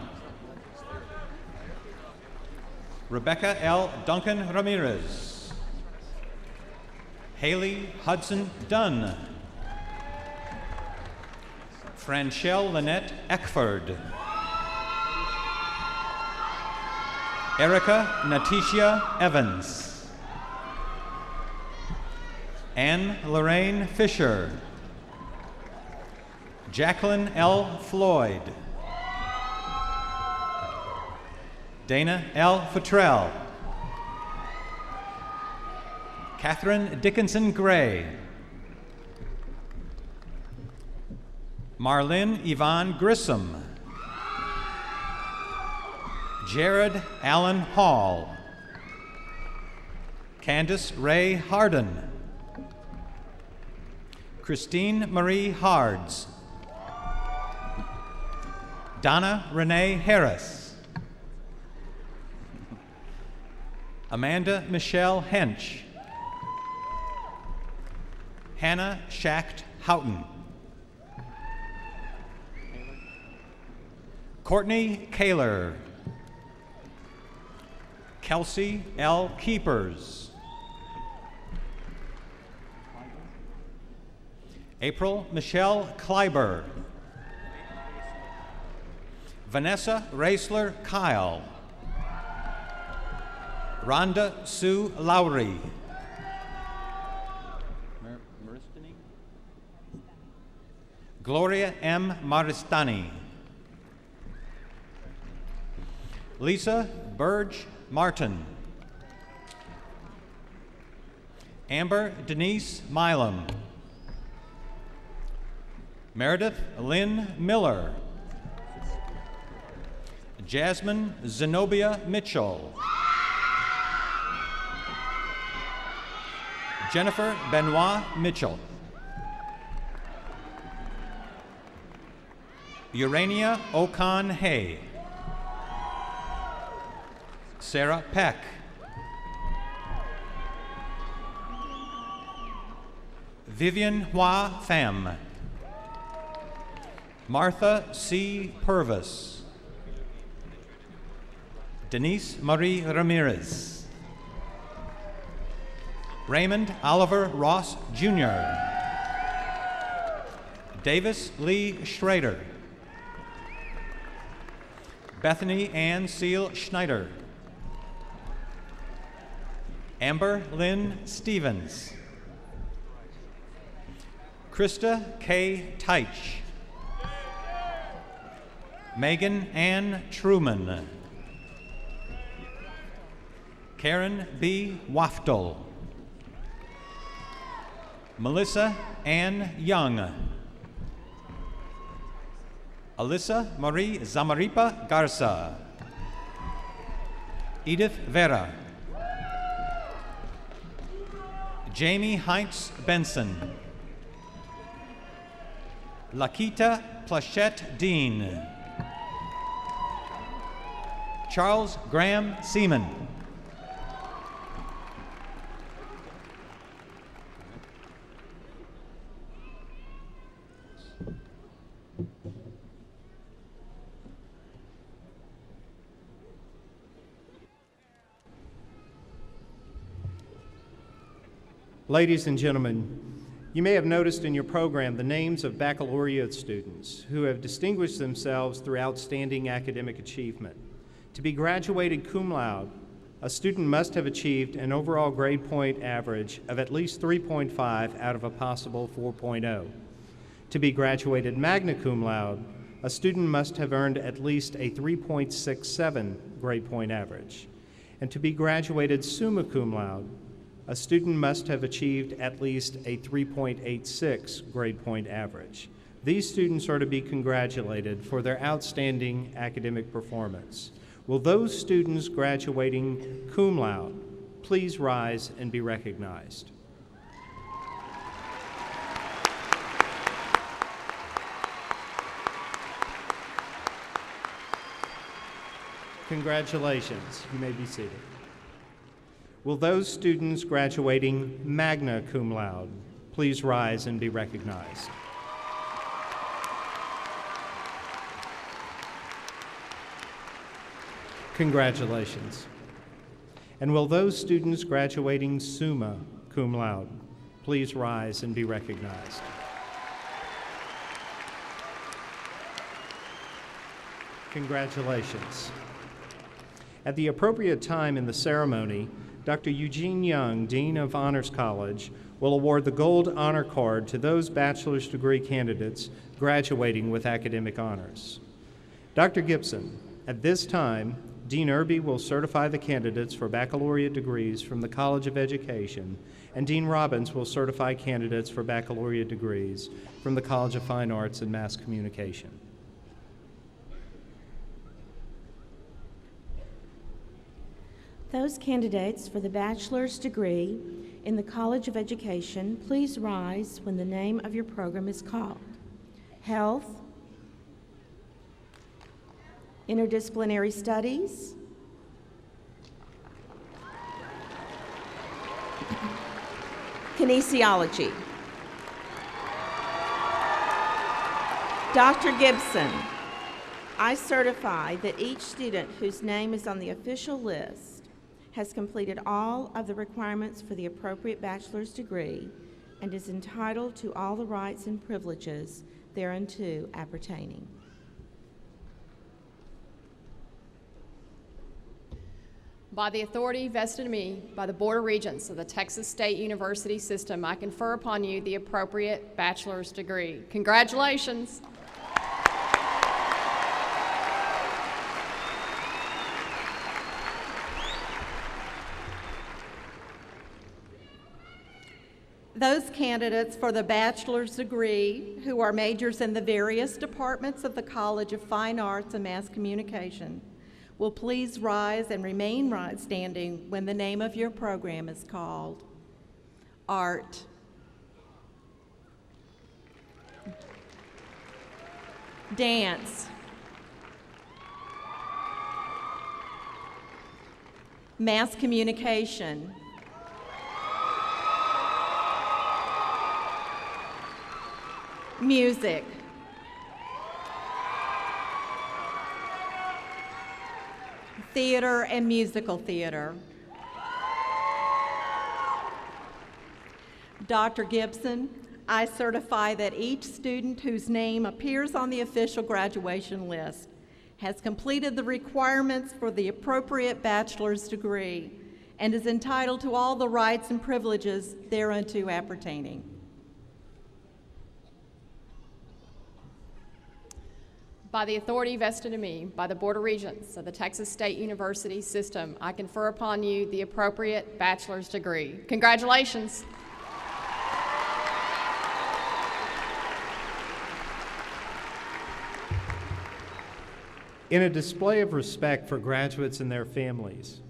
Rebecca L. Duncan Ramirez. Haley Hudson Dunn. Franchelle Lynette Eckford. Erica Natisha Evans. Anne Lorraine Fisher. Jacqueline L. Floyd. Dana L. Futrell. Catherine Dickinson Gray. Marlene Yvonne Grissom. Jared Allen Hall. Candace Ray Harden. Christine Marie Hards. Donna Renee Harris. Amanda Michelle Hench. Hannah Schacht Houghton. Courtney Kaler. Kelsey L. Keepers. April Michelle Kleiber. Vanessa Raisler Kyle. Rhonda Sue Lowry. Gloria M. Maristani. Lisa Burge Martin. Amber Denise Milam. Meredith Lynn Miller. Jasmine Zenobia Mitchell. Jennifer Benoit Mitchell. Urania Okan Hay. Sarah Peck. Vivian Hua Pham. Martha C. Purvis. Denise Marie Ramirez. Raymond Oliver Ross Jr. Davis Lee Schrader. Bethany Ann Seal Schneider. Amber Lynn Stevens. Krista K. Teich. Megan Ann Truman. Karen B. Waftel. Melissa Ann Young. Alyssa Marie Zamaripa Garza. Edith Vera. Jamie Heinz Benson. Lakita Plachette Dean. Charles Graham Seaman. Ladies and gentlemen, you may have noticed in your program the names of baccalaureate students who have distinguished themselves through outstanding academic achievement. To be graduated cum laude, a student must have achieved an overall grade point average of at least 3.5 out of a possible 4.0. To be graduated magna cum laude, a student must have earned at least a 3.67 grade point average. And to be graduated summa cum laude, a student must have achieved at least a 3.86 grade point average. These students are to be congratulated for their outstanding academic performance. Will those students graduating cum laude please rise and be recognized? Congratulations. You may be seated. Will those students graduating magna cum laude please rise and be recognized? Congratulations. And will those students graduating summa cum laude please rise and be recognized? Congratulations. At the appropriate time in the ceremony, Dr. Eugene Young, Dean of Honors College, will award the Gold Honor Card to those bachelor's degree candidates graduating with academic honors. Dr. Gibson, at this time, Dean Irby will certify the candidates for baccalaureate degrees from the College of Education, and Dean Robbins will certify candidates for baccalaureate degrees from the College of Fine Arts and Mass Communication. Those candidates for the bachelor's degree in the College of Education, please rise when the name of your program is called. Health, Interdisciplinary Studies, Kinesiology. Dr. Gibson, I certify that each student whose name is on the official list has completed all of the requirements for the appropriate bachelor's degree and is entitled to all the rights and privileges thereunto appertaining. By the authority vested in me by the Board of Regents of the Texas State University System, I confer upon you the appropriate bachelor's degree. Congratulations. Those candidates for the bachelor's degree who are majors in the various departments of the College of Fine Arts and Mass Communication will please rise and remain standing when the name of your program is called. Art. Dance. Mass Communication. Music. Theater and musical theater. Dr. Gibson, I certify that each student whose name appears on the official graduation list has completed the requirements for the appropriate bachelor's degree and is entitled to all the rights and privileges thereunto appertaining. By the authority vested in me by the Board of Regents of the Texas State University System, I confer upon you the appropriate bachelor's degree. Congratulations. In a display of respect for graduates and their families,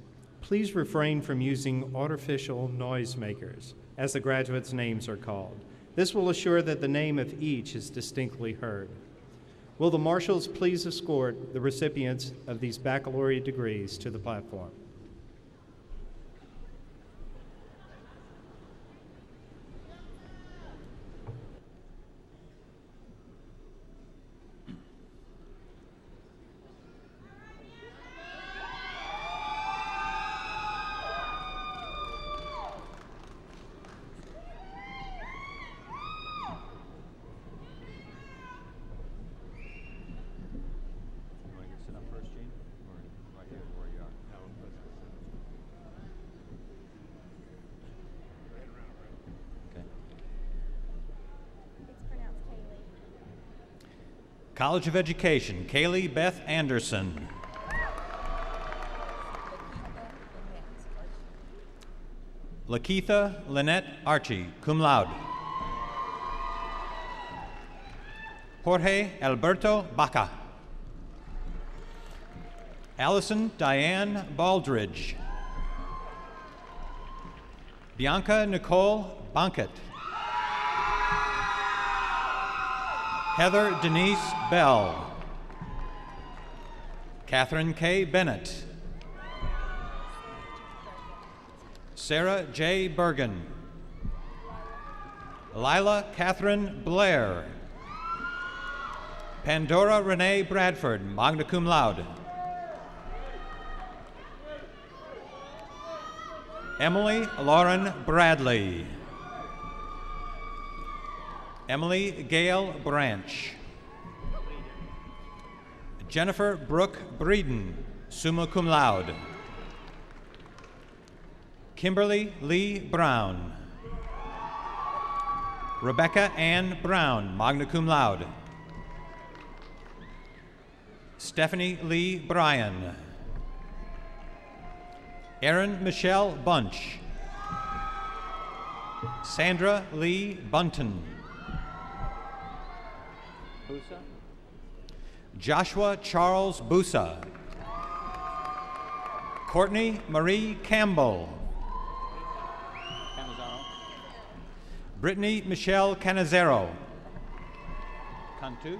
please refrain from using artificial noisemakers as the graduates' names are called. This will assure that the name of each is distinctly heard. Will the marshals please escort the recipients of these baccalaureate degrees to the platform? College of Education, Kaylee Beth Anderson. Lakeitha Lynette Archie, cum laude. Jorge Alberto Baca. Allison Diane Baldridge. Bianca Nicole Bankett. Heather Denise Bell. Catherine K. Bennett. Sarah J. Bergen. Lila Catherine Blair. Pandora Renee Bradford, magna cum laude. Emily Lauren Bradley. Emily Gail Branch. Jennifer Brooke Breeden, summa cum laude. Kimberly Lee Brown. Rebecca Ann Brown, magna cum laude. Stephanie Lee Bryan. Erin Michelle Bunch. Sandra Lee Bunton. Joshua Charles Busa. Courtney Marie Campbell. Brittany Michelle Canizero. Cantu.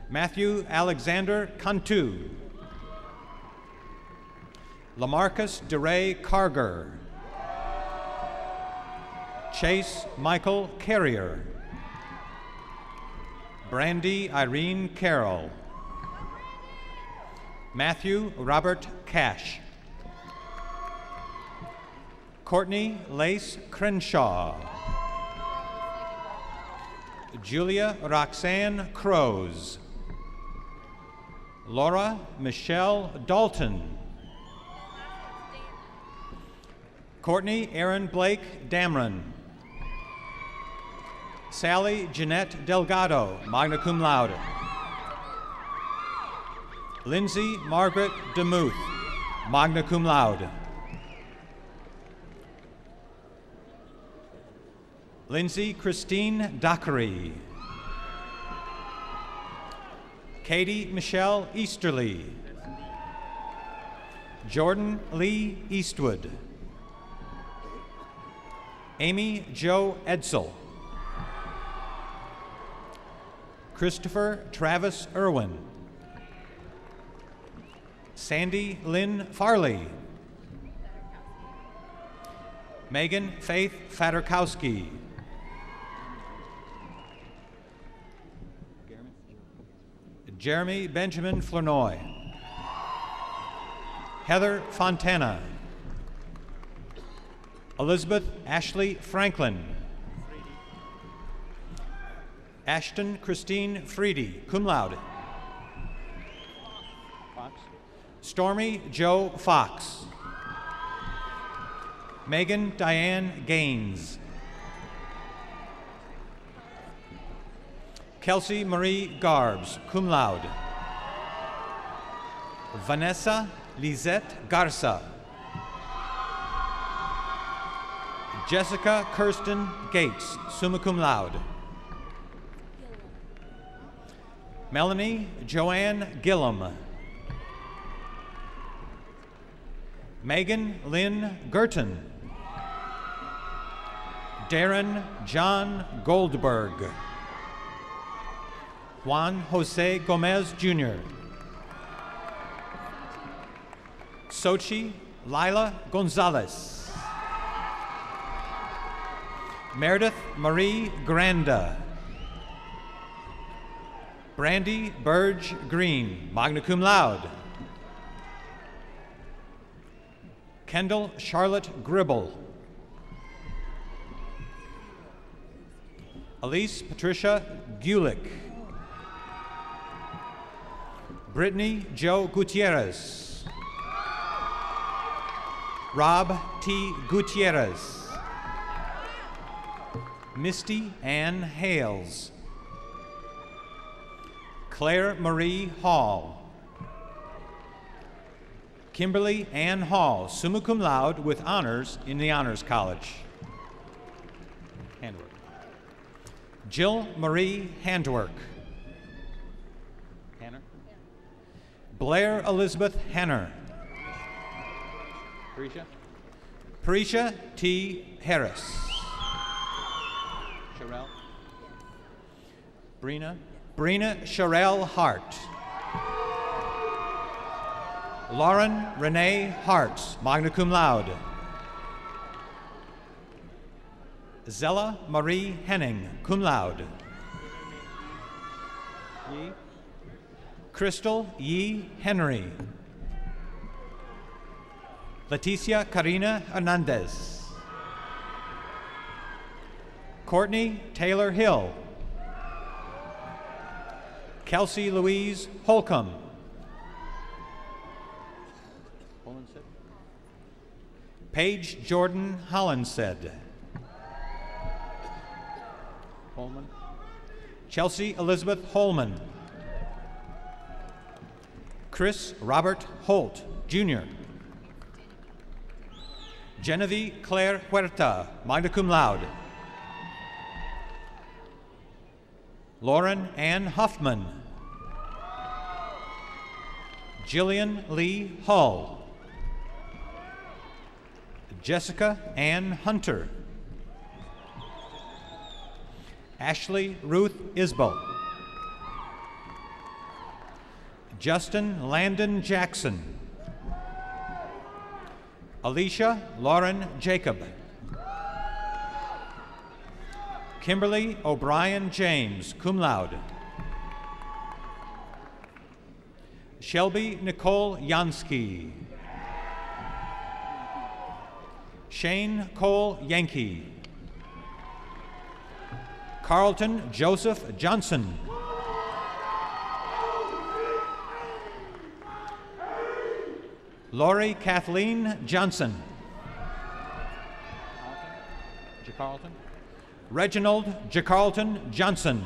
Matthew Alexander Cantu. Lamarcus DeRay Carger. Chase Michael Carrier. Brandy Irene Carroll. Matthew Robert Cash. Courtney Lace Crenshaw. Julia Roxanne Crows. Laura Michelle Dalton. Courtney Aaron Blake Damron. Sally Jeanette Delgado, magna cum laude. Lindsay Margaret DeMuth, magna cum laude. Lindsay Christine Dockery. Katie Michelle Easterly. Jordan Lee Eastwood. Amy Jo Edsel. Christopher Travis Irwin. Sandy Lynn Farley. Megan Faith Faderkowski. Jeremy Benjamin Flournoy. Heather Fontana. Elizabeth Ashley Franklin. Ashton Christine Freedy, cum laude. Fox. Stormy Joe Fox. Megan Diane Gaines. Kelsey Marie Garbs, cum laude. Vanessa Lizette Garza. Jessica Kirsten Gates, summa cum laude. Melanie Joanne Gillum. Megan Lynn Gerton. Darren John Goldberg. Juan Jose Gomez Jr. Sochi Lila Gonzalez. Meredith Marie Granda. Brandy Burge Green, magna cum laude. Kendall Charlotte Gribble. Elise Patricia Gulick. Brittany Joe Gutierrez. Rob T. Gutierrez. Misty Ann Hales. Claire Marie Hall. Kimberly Ann Hall, summa cum laude with honors in the Honors College. Handwork. Jill Marie Handwork. Hanner. Blair Elizabeth Hanner. Parisha T. Harris. Sherelle. Brina Sherelle Hart. Lauren Renee Hart, magna cum laude. Zella Marie Henning, cum laude. Crystal Yee Henry. Leticia Karina Hernandez. Courtney Taylor Hill. Kelsey Louise Holcomb. Paige Jordan Hollinsed. Holman. Chelsea Elizabeth Holman. Chris Robert Holt, Jr. Genevieve Claire Huerta, magna cum laude. Lauren Ann Huffman. Jillian Lee Hull. Jessica Ann Hunter. Ashley Ruth Isbell. Justin Landon Jackson. Alicia Lauren Jacob. Kimberly O'Brien James, cum laude. Shelby Nicole Yansky. Shane Cole Yankee. Carlton Joseph Johnson. Lori Kathleen Johnson. Jacarlton. Reginald Jacarlton Johnson.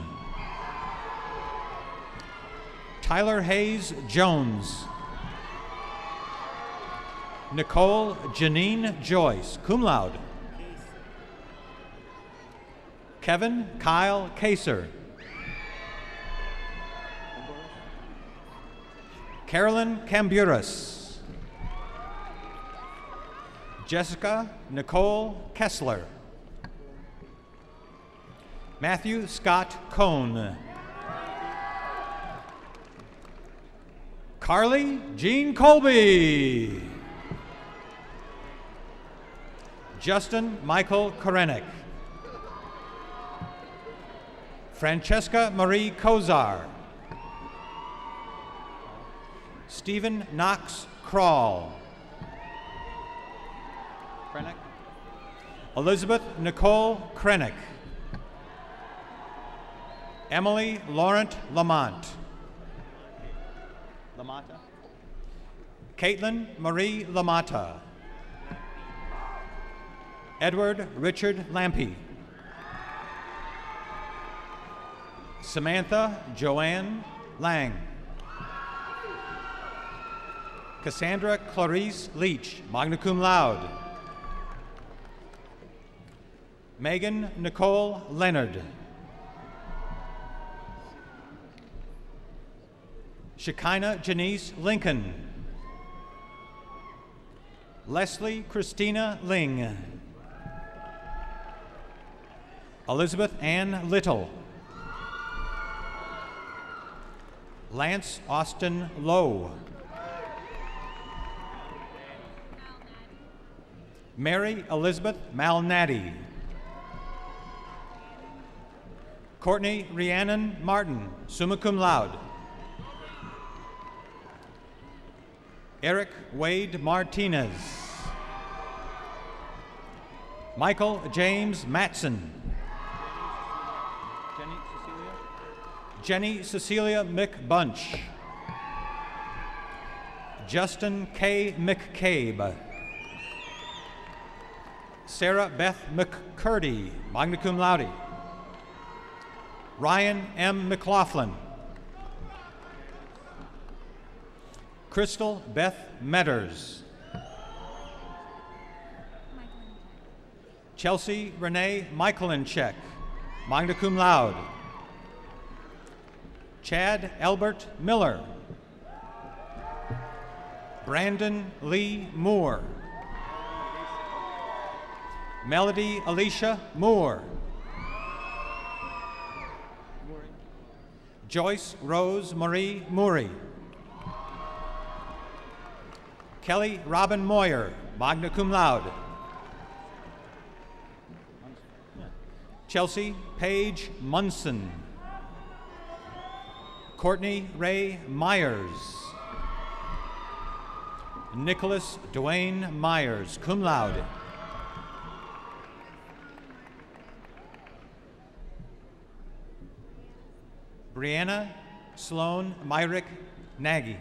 Tyler Hayes Jones. Nicole Janine Joyce, cum laude. Kevin Kyle Kaser. Carolyn Camburas. Jessica Nicole Kessler. Matthew Scott Cohn. Carly Jean Colby. Justin Michael Korenik. Francesca Marie Kozar. Stephen Knox Crawl. Krennic. Elizabeth Nicole Krennick. Emily Laurent Lamont. Lamata. Caitlin Marie Lamata. Edward Richard Lampy. Samantha Joanne Lang. Cassandra Clarice Leach, magna cum laude. Megan Nicole Leonard. Shekinah Janice Lincoln. Leslie Christina Ling. Elizabeth Ann Little. Lance Austin Lowe. Mary Elizabeth Malnati. Courtney Rhiannon Martin, summa cum laude. Eric Wade Martinez. Michael James Matson. Jenny Cecilia McBunch. Justin K. McCabe. Sarah Beth McCurdy, magna cum laude. Ryan M. McLaughlin. Crystal Beth Metters. Chelsea Renee Michaelinchek, magna cum laude. Chad Albert Miller. Brandon Lee Moore. Melody Alicia Moore. Joyce Rose Marie Murray. Kelly Robin Moyer, magna cum laude. Chelsea Paige Munson. Courtney Ray Myers. Nicholas Dwayne Myers, cum laude. Brianna Sloan Myrick Nagy.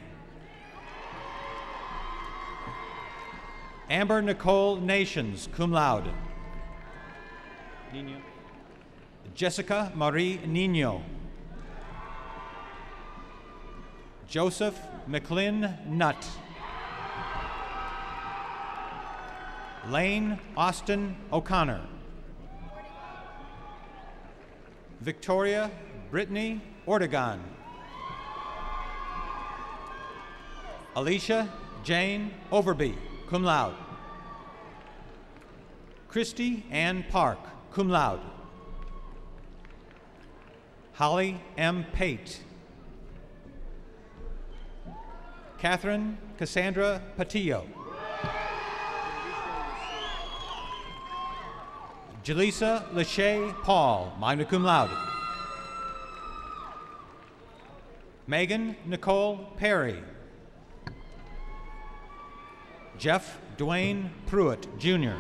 Amber Nicole Nations, cum laude. Nino. Jessica Marie Nino. Joseph McLean Nutt. Lane Austin O'Connor. Victoria Brittany Ortegon. Alicia Jane Overby, cum laude. Christy Ann Park, cum laude. Holly M. Pate. Catherine Cassandra Patillo. Jaleesa Lachey Paul, magna cum laude. Megan Nicole Perry. Jeff Dwayne Pruitt, Jr.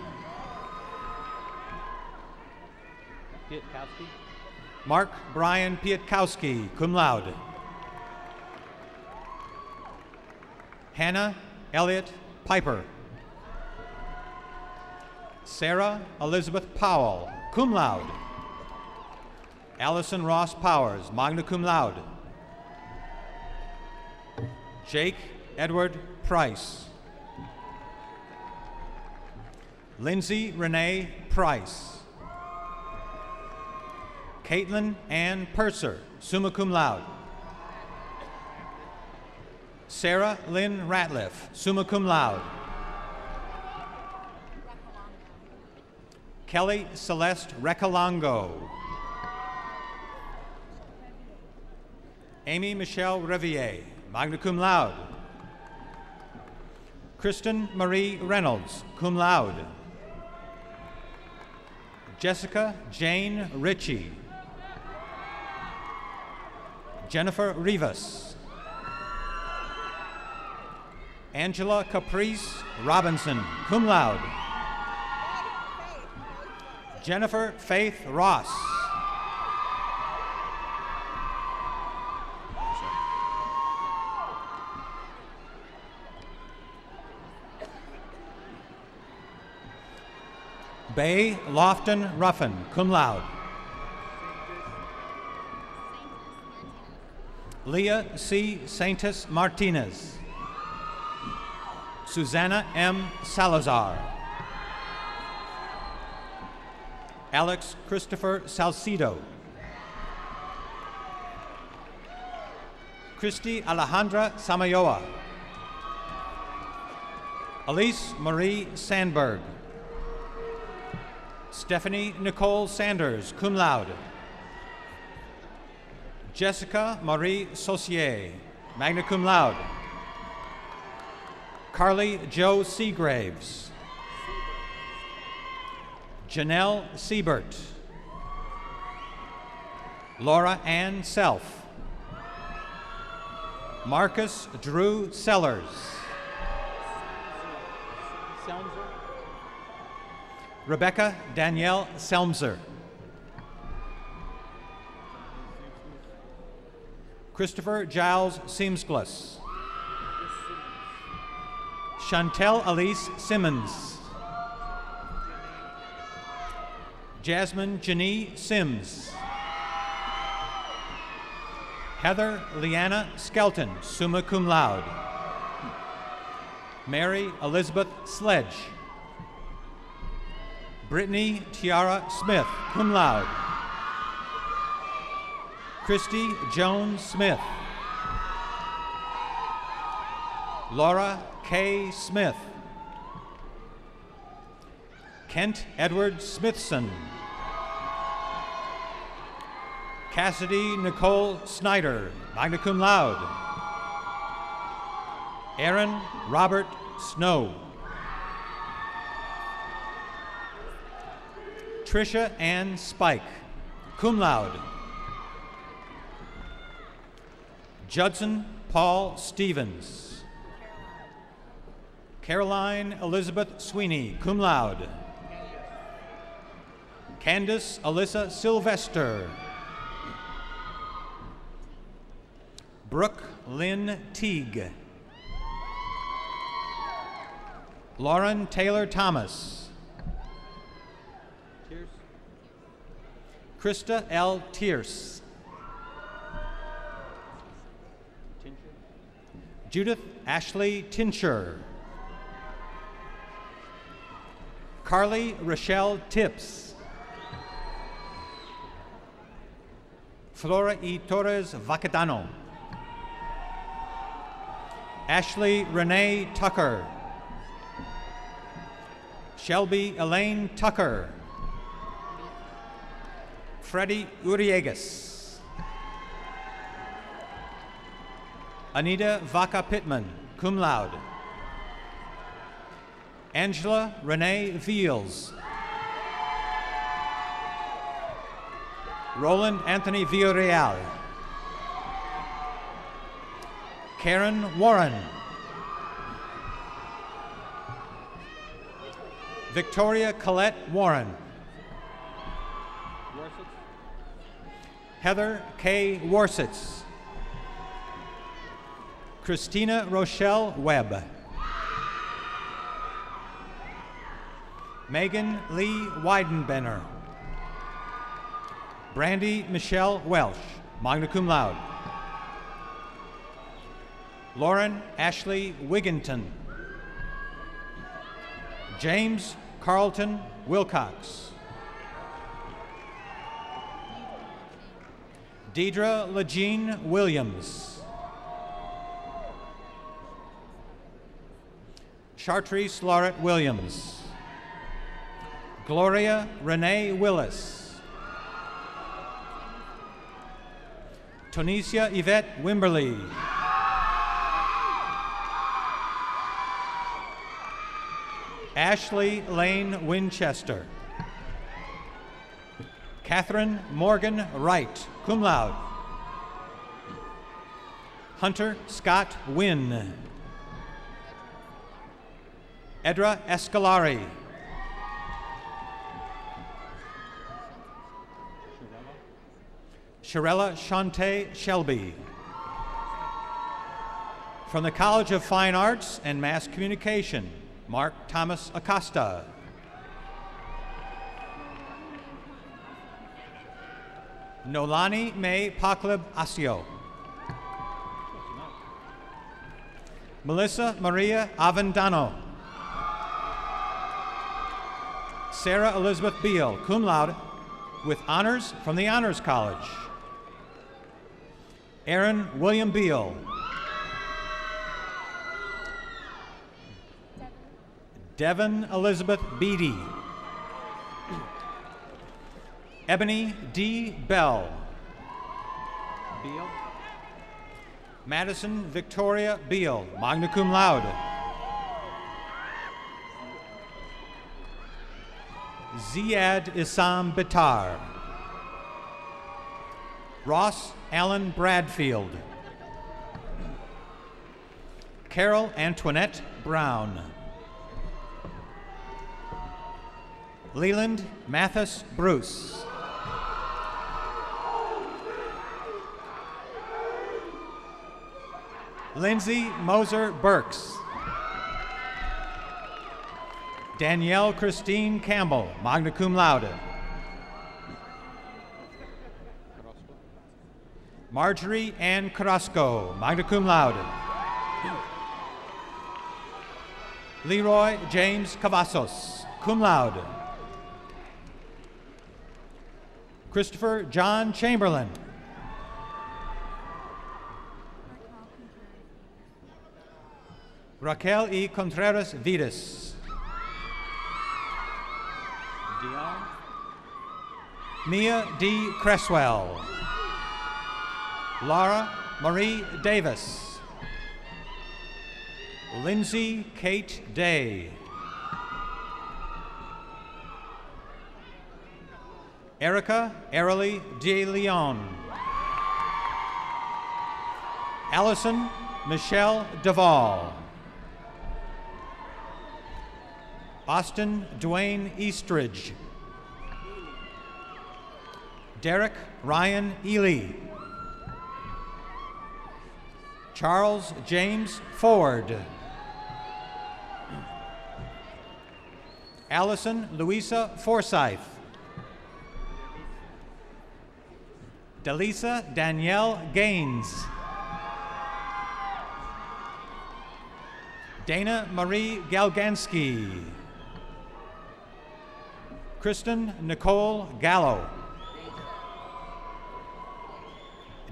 Pietkowski. Mark Brian Pietkowski, cum laude. Hannah Elliott Piper. Sarah Elizabeth Powell, cum laude. Allison Ross Powers, magna cum laude. Jake Edward Price. Lindsay Renee Price. Caitlin Ann Purser, summa cum laude. Sarah Lynn Ratliff, summa cum laude. Kelly Celeste Recalongo. Amy Michelle Revier, magna cum laude. Kristen Marie Reynolds, cum laude. Jessica Jane Ritchie. Jennifer Rivas. Angela Caprice Robinson, cum laude. Jennifer Faith Ross. Bay Lofton Ruffin, cum laude. Leah C. Saintis Martinez. Susanna M. Salazar. Alex Christopher Salcido. Christy Alejandra Samayoa. Elise Marie Sandberg. Stephanie Nicole Sanders, cum laude. Jessica Marie Saucier, magna cum laude. Carly Jo Seagraves. Janelle Siebert. Laura Ann Self. Marcus Drew Sellers. Rebecca Danielle Selmser. Christopher Giles Simsglass. Chantel Elise Simmons. Jasmine Janie Sims. Heather Leanna Skelton, summa cum laude. Mary Elizabeth Sledge. Brittany Tiara Smith, cum laude. Christy Jones Smith. Laura K. Smith. Kent Edward Smithson. Cassidy Nicole Snyder, magna cum laude. Aaron Robert Snow. Tricia Ann Spike, cum laude. Judson Paul Stevens. Caroline Elizabeth Sweeney, cum laude. Candace Alyssa Sylvester. Brooke Lynn Teague. Lauren Taylor Thomas. Krista L. Tierce. Judith Ashley Tincher. Carly Rochelle Tips. Flora E. Torres Vacadano. Ashley Renee Tucker. Shelby Elaine Tucker. Freddie Uriegas. Anita Vaca Pittman, cum laude. Angela Renee Veals. Roland Anthony Villarreal. Karen Warren. Victoria Collette Warren. Heather K. Warsitz. Christina Rochelle Webb. Megan Lee Weidenbenner. Brandy Michelle Welsh, magna cum laude. Lauren Ashley Wigginton. James Carlton Wilcox. Deidre Legene Williams. Chartrice Laurette Williams. Gloria Renee Willis. Tonesia Yvette Wimberly. Ashley Lane Winchester. Catherine Morgan Wright, cum laude. Hunter Scott Wynn. Edra Escalari. Sharella Shante Shelby. From the College of Fine Arts and Mass Communication, Mark Thomas Acosta. Nolani May Paklib Asio. Melissa Maria Avendano. Sarah Elizabeth Beal, cum laude, with honors from the Honors College. Aaron William Beal. Devin Elizabeth Beatty. Ebony D. Bell. Beal. Madison Victoria Beal, magna cum laude. Ziad Issam Bitar. Ross Allen Bradfield. Carol Antoinette Brown. Leland Mathis Bruce. Lindsay Moser Burks. Danielle Christine Campbell, magna cum laude. Marjorie Ann Carrasco, magna cum laude. Leroy James Cavazos, cum laude. Christopher John Chamberlain. Raquel E. Contreras Vides. Dion. Mia D. Cresswell. Laura Marie Davis. Lindsay Kate Day. Erica Erilee De Leon. Allison Michelle Duvall. Austin Dwayne Eastridge. Derek Ryan Ely. Charles James Ford. Allison Louisa Forsyth. Delisa Danielle Gaines. Dana Marie Galgansky. Kristen Nicole Gallo.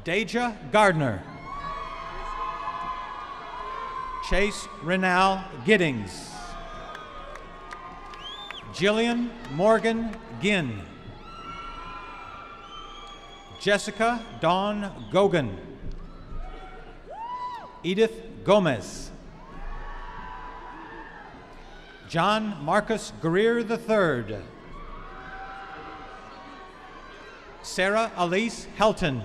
Deja Gardner. Chase Renal Giddings. Jillian Morgan Ginn. Jessica Dawn Gogan. Edith Gomez. John Marcus Greer III. Sarah Elise Helton.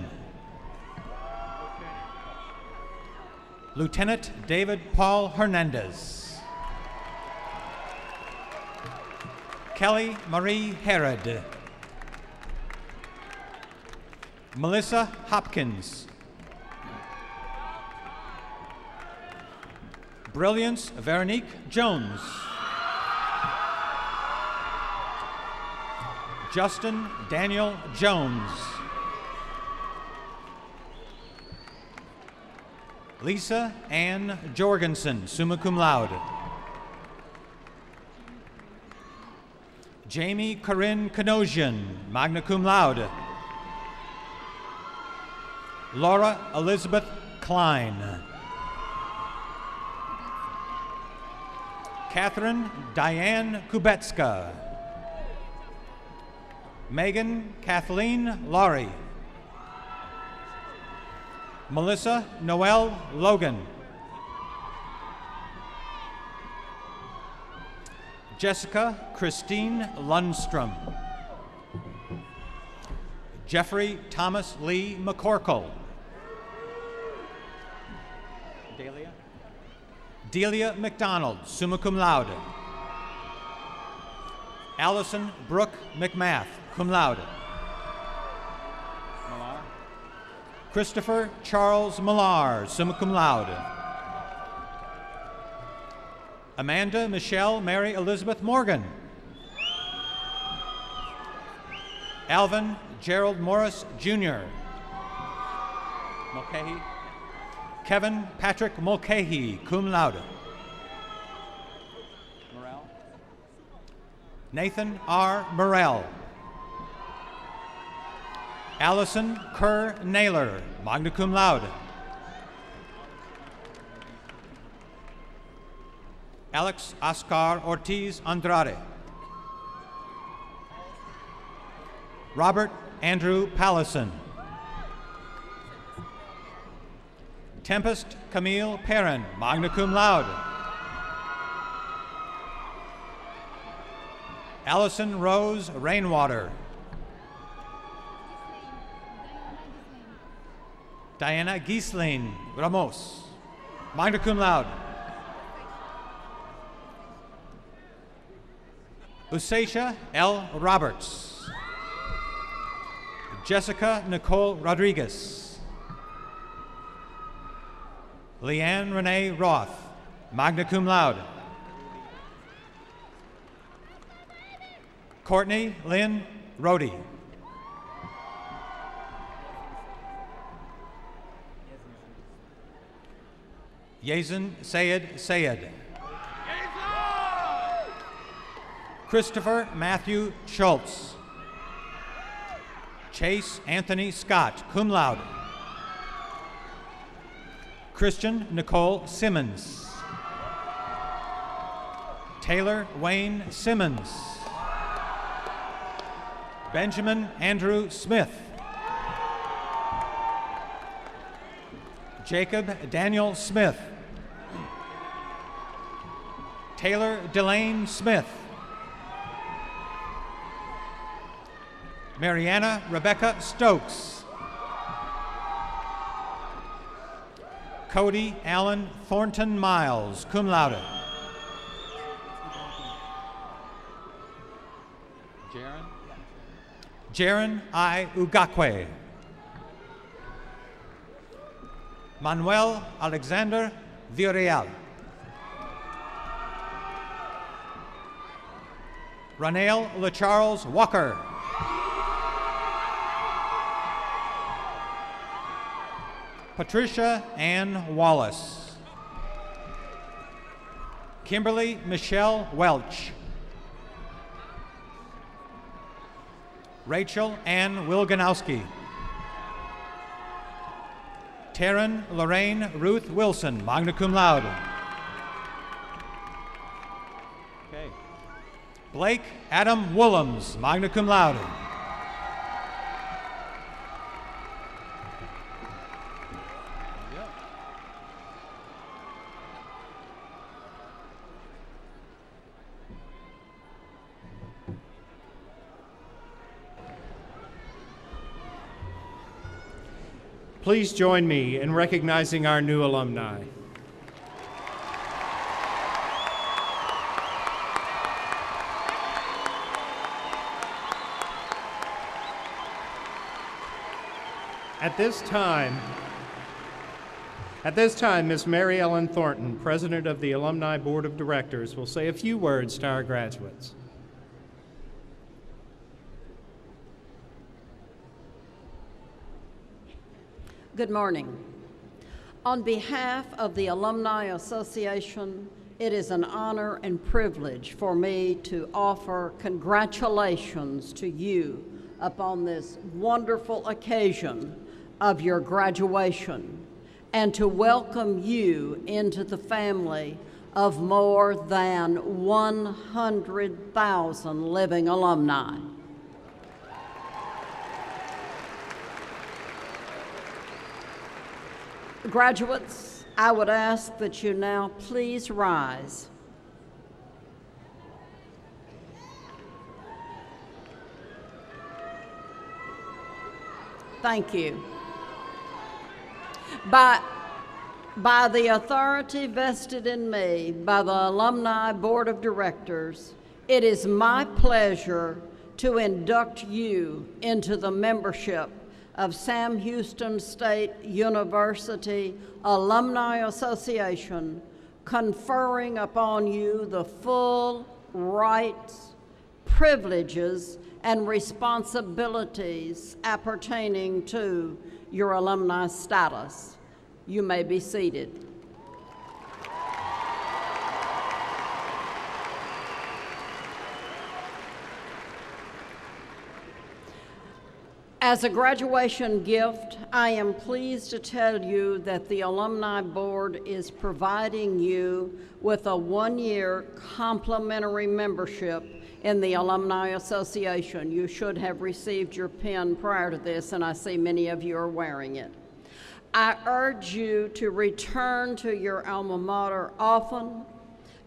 Lieutenant David Paul Hernandez. Kelly Marie Herod. Melissa Hopkins. Brilliance Veronique Jones. Justin Daniel Jones. Lisa Ann Jorgensen, summa cum laude. Jamie Corinne Kanosian, magna cum laude. Laura Elizabeth Klein. Catherine Diane Kubetska. Megan Kathleen Laurie. Melissa Noel Logan. Jessica Christine Lundstrom. Jeffrey Thomas Lee McCorkle. Delia McDonald, summa cum laude. Allison Brooke McMath, cum laude. Christopher Charles Millar, summa cum laude. Amanda Michelle Mary Elizabeth Morgan. Alvin Gerald Morris, Jr. Mulcahy. Kevin Patrick Mulcahy, cum laude. Morel. Nathan R. Morel. Allison Kerr Naylor, magna cum laude. Alex Oscar Ortiz Andrade. Robert Andrew Pallison. Tempest Camille Perrin, magna cum laude. Allison Rose Rainwater. Diana Giesling Ramos, magna cum laude. Usacia L. Roberts. Jessica Nicole Rodriguez. Leanne Renee Roth, magna cum laude. Courtney Lynn Rohde. Yazin Sayed Sayed. Christopher Matthew Schultz. Chase Anthony Scott, cum laude. Christian Nicole Simmons. Taylor Wayne Simmons. Benjamin Andrew Smith. Jacob Daniel Smith. Taylor Delane Smith. Mariana Rebecca Stokes. Cody Allen Thornton Miles, cum laude. Jaron I. Ugakwe. Manuel Alexander Villarreal. Ranel LeCharles Walker. Patricia Ann Wallace. Kimberly Michelle Welch. Rachel Ann Wilganowski. Taryn Lorraine Ruth Wilson, magna cum laude. Okay. Blake Adam Woolhams, magna cum laude. Please join me in recognizing our new alumni. At this time, Ms. Mary Ellen Thornton, President of the Alumni Board of Directors, will say a few words to our graduates. Good morning. On behalf of the Alumni Association, it is an honor and privilege for me to offer congratulations to you upon this wonderful occasion of your graduation and to welcome you into the family of more than 100,000 living alumni. Graduates, I would ask that you now please rise. Thank you. By the authority vested in me by the Alumni Board of Directors, it is my pleasure to induct you into the membership of Sam Houston State University Alumni Association, conferring upon you the full rights, privileges, and responsibilities appertaining to your alumni status. You may be seated. As a graduation gift, I am pleased to tell you that the Alumni Board is providing you with a one-year complimentary membership in the Alumni Association. You should have received your pin prior to this, and I see many of you are wearing it. I urge you to return to your alma mater often,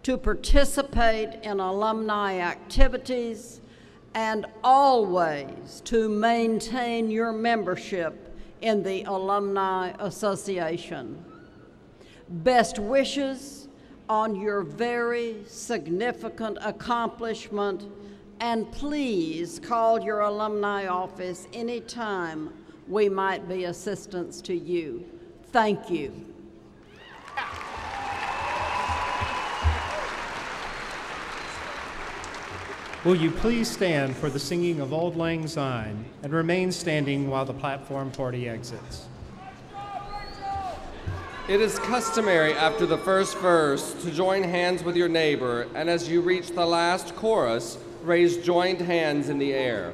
to participate in alumni activities, and always to maintain your membership in the Alumni Association. Best wishes on your very significant accomplishment, and please call your alumni office anytime we might be assistance to you. Thank you. Will you please stand for the singing of Auld Lang Syne and remain standing while the platform party exits? It is customary after the first verse to join hands with your neighbor, and as you reach the last chorus, raise joined hands in the air.